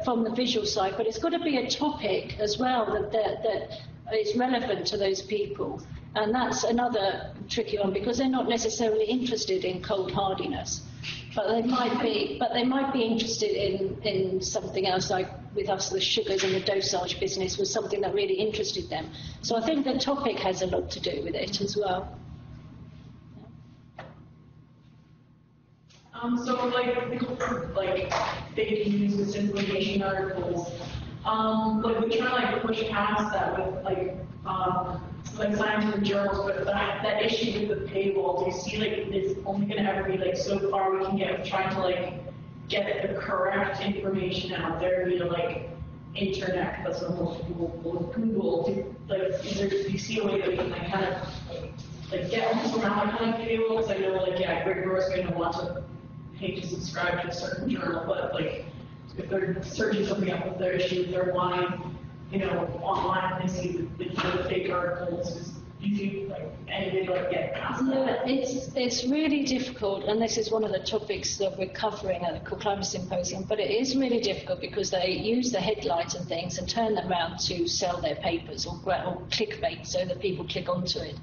from the visual side, but it's got to be a topic as well that is relevant to those people. And that's another tricky one, because they're not necessarily interested in cold hardiness. But they might be interested in something else, like with us, the sugars and the dosage business was something that really interested them. So I think the topic has a lot to do with it as well. So like fake news, misinformation articles, like we try to push past that with like scientific journals, but that issue with the paywall, do you see like it's only going to ever be like so far we can get with trying to like get the correct information out there via like internet? That's what most people will Google. Do you see a way that we can like kind of like get almost around that kind of paywall? Because I know like great growers are going to want to pay to subscribe to a certain journal, but like if they're searching something up with their issue, with their wine, online, and they see the fake articles. Do you see like any way to get past that? It's really difficult, and this is one of the topics that we're covering at the Climate Symposium. But it is really difficult because they use the headlines and things and turn them around to sell their papers or clickbait, so that people click onto it.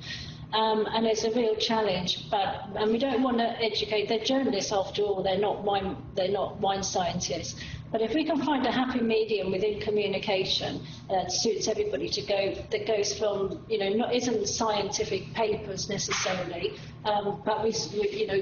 And it's a real challenge, and we don't want to educate. They're journalists after all. They're not wine scientists. But if we can find a happy medium within communication that suits everybody that goes from isn't scientific papers necessarily, but we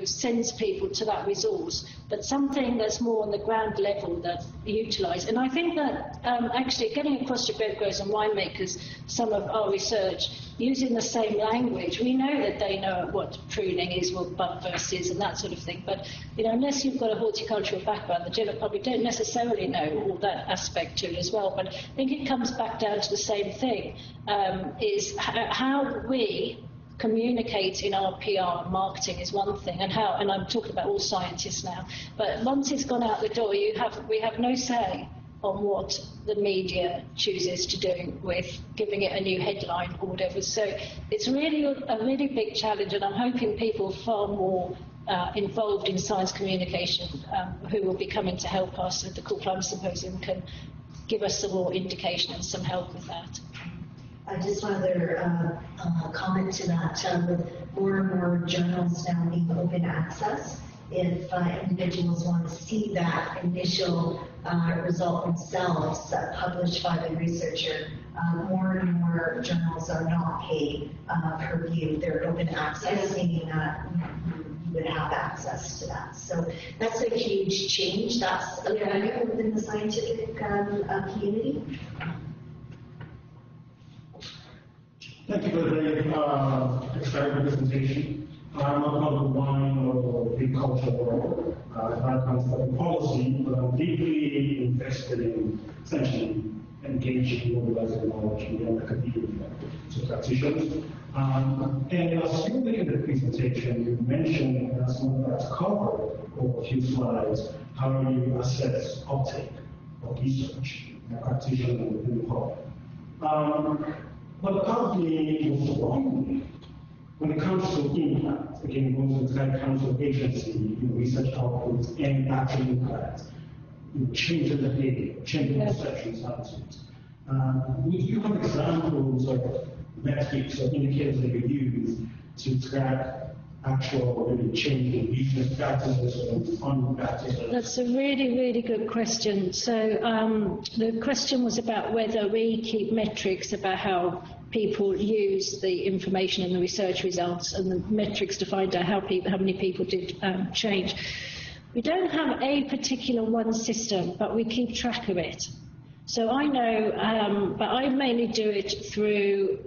sends people to that resource, but something that's more on the ground level that utilise. And I think that actually getting across to grape growers and winemakers some of our research using the same language, we know that they know what pruning is, what bud burst is, and that sort of thing. But unless you've got a horticultural background, the general public don't necessarily know all that aspect to it as well. But I think it comes back down to the same thing: is how we communicate in our PR and marketing is one thing, and I'm talking about all scientists now. But once it's gone out the door, we have no say on what the media chooses to do with giving it a new headline or whatever. So it's really a really big challenge, and I'm hoping people far more involved in science communication who will be coming to help us at the Climate Symposium can give us some more indication and some help with that. Just one other comment to that. With more and more journals now being open access, if individuals want to see that initial result themselves published by the researcher, more and more journals are not paid per view. They're open access, meaning that you would have access to that. So that's a huge change. That's a trend within the scientific community. Thank you for the very exciting presentation. I'm not about the wine or the cultural world. I'm policy, but I'm deeply invested in essentially engaging, mobilizing knowledge beyond academia to practitioners. And as you make in the presentation, you mentioned some of that's covered over a few slides, how you assess uptake of research and practitioners within the public. But partly was wrong when it comes to impact. Again, goes to the council agency, research outputs and actual impact, changing the behavior, changing perceptions, attitudes. Would you have examples of metrics or indicators that you use to track actual really changing business practices or fund practices? That's a really, really good question. So the question was about whether we keep metrics about how people use the information and the research results, and the metrics to find out how many people did change. We don't have a particular one system, but we keep track of it. So I know, but I mainly do it through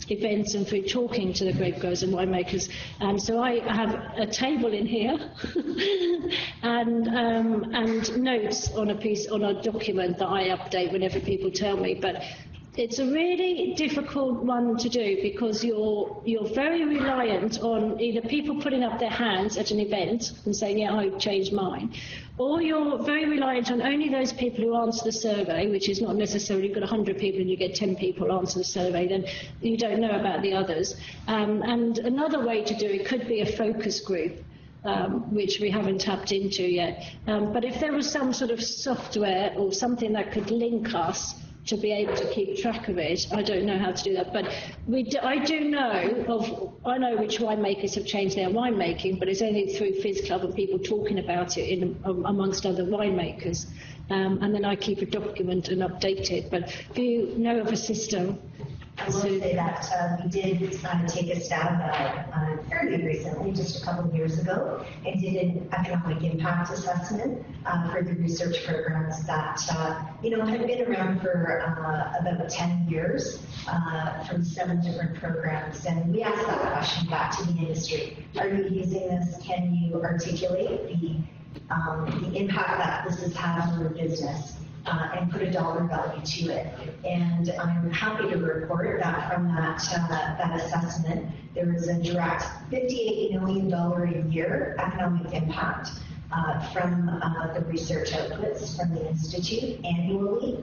events and through talking to the grape growers and winemakers. So I have a table in here and notes on a document that I update whenever people tell me. But it's a really difficult one to do because you're very reliant on either people putting up their hands at an event and saying, yeah, I've changed mine, or you're very reliant on only those people who answer the survey, which is not necessarily you've got 100 people and you get 10 people answer the survey, then you don't know about the others. And another way to do it could be a focus group, which we haven't tapped into yet. But if there was some sort of software or something that could link us to be able to keep track of it, I don't know how to do that. But I know which winemakers have changed their winemaking, but it's only through Fizz Club and people talking about it amongst other winemakers. And then I keep a document and update it. But if you know of a system, I will say that we did take a stab fairly recently, just a couple of years ago, and did an economic impact assessment for the research programs that had been around for about 10 years from 7 different programs. And we asked that question back to the industry: are you using this? Can you articulate the impact that this has had on your business? And put a dollar value to it. And I'm happy to report that from that assessment, there was a direct $58 million a year economic impact from the research outputs from the Institute annually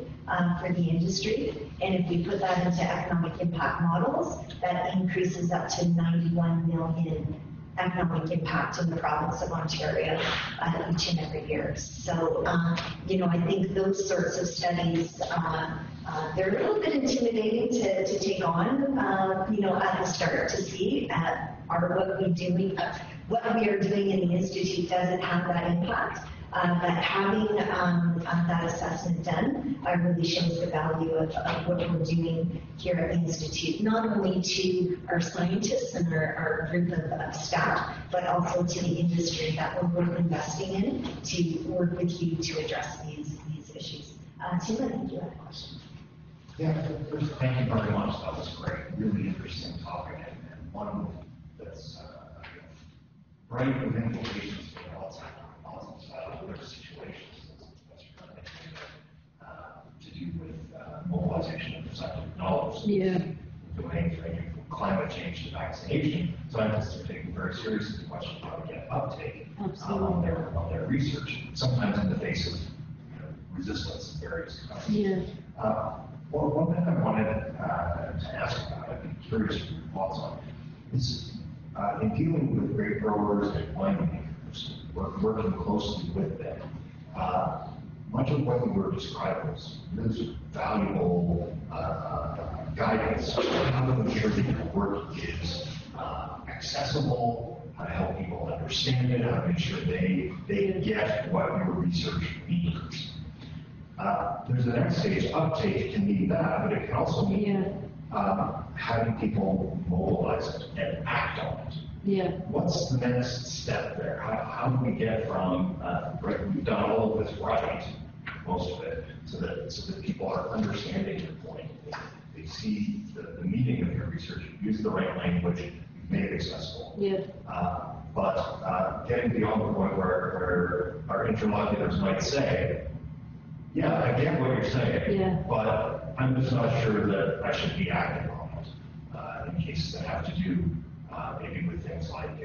for the industry. And if we put that into economic impact models, that increases up to 91 million economic impact in the province of Ontario each and every year. So, I think those sorts of studies, they're a little bit intimidating to take on, at the start, to see what we are doing in the Institute doesn't have that impact. But having that assessment done really shows the value of what we're doing here at the Institute, not only to our scientists and our group of staff, but also to the industry that we're investing in to work with you to address these issues. Tim, I think you had a question. Yeah, thank you very much. That was great. Really interesting topic, and one that's bright with implications for what's happening. Other situations that's to do with mobilization of recycled dollars. Yeah. Doing from climate change to vaccination. Scientists are taking very seriously the question of how to get uptake on their research, sometimes in the face of resistance in various countries. Yeah. Well, one thing I wanted to ask about, I'd be curious for your thoughts on, is in dealing with grape growers and winemakers, working closely with them. Much of what you were describing is really valuable guidance on how to ensure that your work is accessible, how to help people understand it, how to make sure they get what your research means. There's the next stage. Uptake can mean that, but it can also mean having people mobilize it and act on it. Yeah. What's the next step there? How do we get from, we've done all of this right, most of it, so that people are understanding your point. They see the meaning of your research, you use the right language, you've made it accessible. Yeah. But getting beyond the point where our interlocutors might say, yeah, I get what you're saying, but I'm just not sure that I should be acting on it in cases that have to do maybe with things like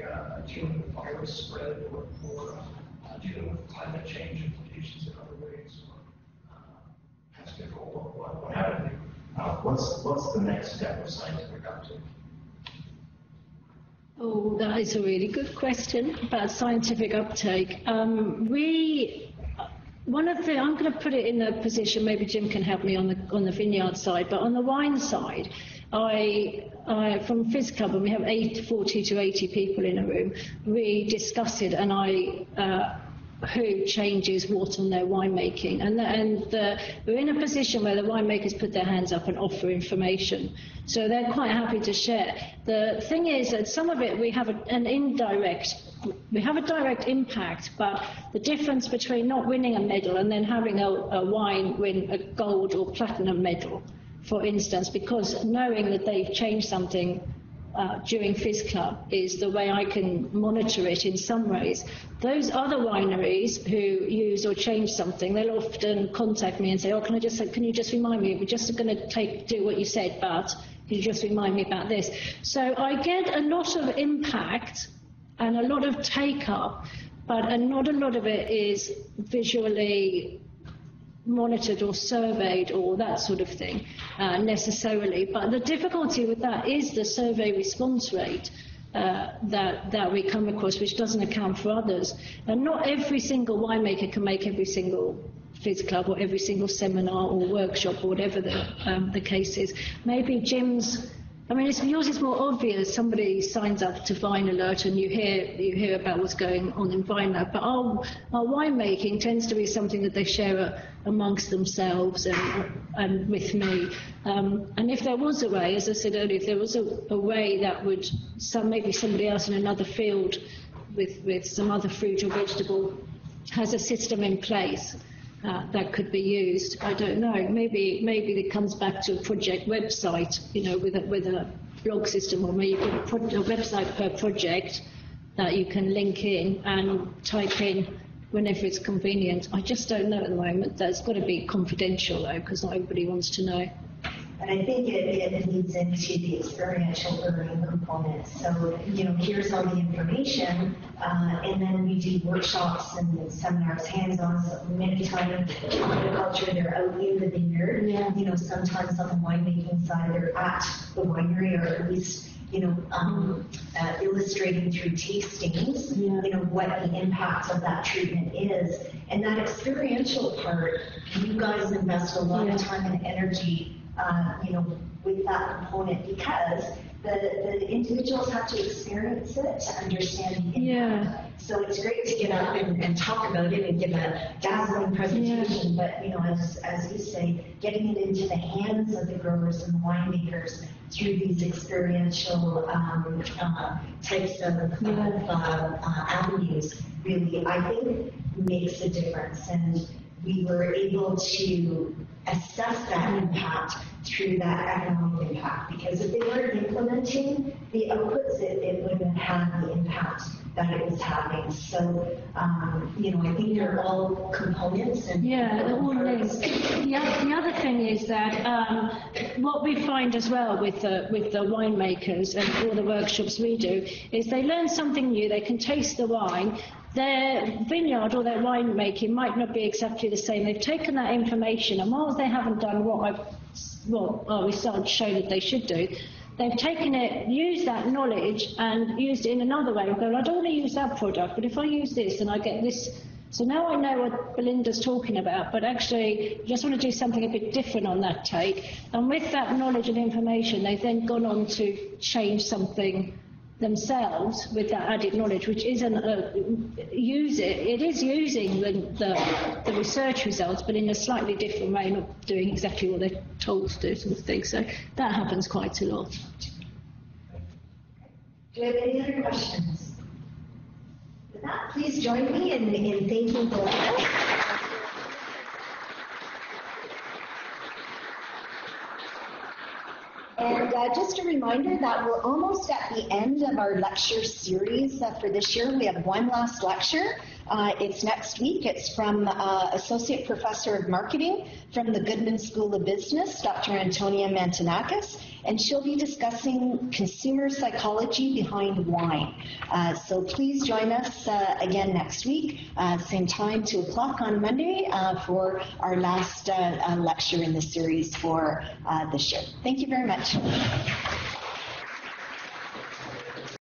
dealing with virus spread or dealing with climate change implications in other ways, or pest control, or what have you. What's the next step of scientific uptake? Oh, that is a really good question about scientific uptake. I'm going to put it in a position, maybe Jim can help me on the vineyard side, but on the wine side, from Fizz Club, and we have 40 to 80 people in a room, we discuss it, and who changes what on their winemaking. And we're in a position where the winemakers put their hands up and offer information. So they're quite happy to share. The thing is that some of it we have a direct impact, but the difference between not winning a medal and then having a wine win a gold or platinum medal, for instance, because knowing that they've changed something during Fizz Club is the way I can monitor it in some ways. Those other wineries who use or change something, they'll often contact me and say, can you just remind me, we're just going to do what you said, but can you just remind me about this? So I get a lot of impact and a lot of take-up, but not a lot of it is visually monitored or surveyed or that sort of thing necessarily. But the difficulty with that is the survey response rate that we come across, which doesn't account for others. And not every single winemaker can make every single Fizz Club or every single seminar or workshop or whatever the case is. Maybe Jim's, yours is more obvious. Somebody signs up to Vine Alert and you hear about what's going on in Vine Lab. But our winemaking tends to be something that they share amongst themselves and with me. And if there was a way, as I said earlier, if there was a way that would maybe somebody else in another field with some other fruit or vegetable has a system in place that could be used. I don't know. Maybe it comes back to a project website, with a blog system, or maybe you've got a website per project that you can link in and type in whenever it's convenient. I just don't know at the moment. That's got to be confidential though, because not everybody wants to know. And I think it leads into the experiential learning component. So, here's all the information, and then we do workshops and seminars, hands-on. So many times, horticulture, they're out in the vineyard. Yeah. Sometimes on the winemaking side, they're at the winery, or at least, illustrating through tastings, what the impact of that treatment is. And that experiential part, you guys invest a lot of time and energy with that component, because the individuals have to experience it to understand the impact. Yeah. So it's great to get up and talk about it and give a dazzling presentation, but as you say, getting it into the hands of the growers and the winemakers through these experiential types of avenues really, I think, makes a difference. And we were able to assess that impact through that economic impact, because if they weren't implementing the outputs, it wouldn't have the impact that it was having. So, I think they're all components. And they're all linked. The other thing is that what we find as well with the winemakers and all the workshops we do is they learn something new. They can taste the wine. Their vineyard or their winemaking might not be exactly the same. They've taken that information, and while they haven't done what we started to show that they should do, they've taken it, used that knowledge, and used it in another way. They go, I don't want to use that product, but if I use this, then I get this. So now I know what Belinda's talking about, but actually just want to do something a bit different on that take. And with that knowledge and information, they've then gone on to change something themselves with that added knowledge, which isn't it is using the research results, but in a slightly different way, not doing exactly what they're told to do, sort of thing. So that happens quite a lot. Do you have any other questions? With that, please join me in thanking Belinda. And just a reminder that we're almost at the end of our lecture series for this year. We have one last lecture. It's next week. It's from Associate Professor of Marketing from the Goodman School of Business, Dr. Antonia Mantanakis, and she'll be discussing consumer psychology behind wine. So please join us again next week, same time, 2 o'clock on Monday, for our last lecture in the series for this year. Thank you very much.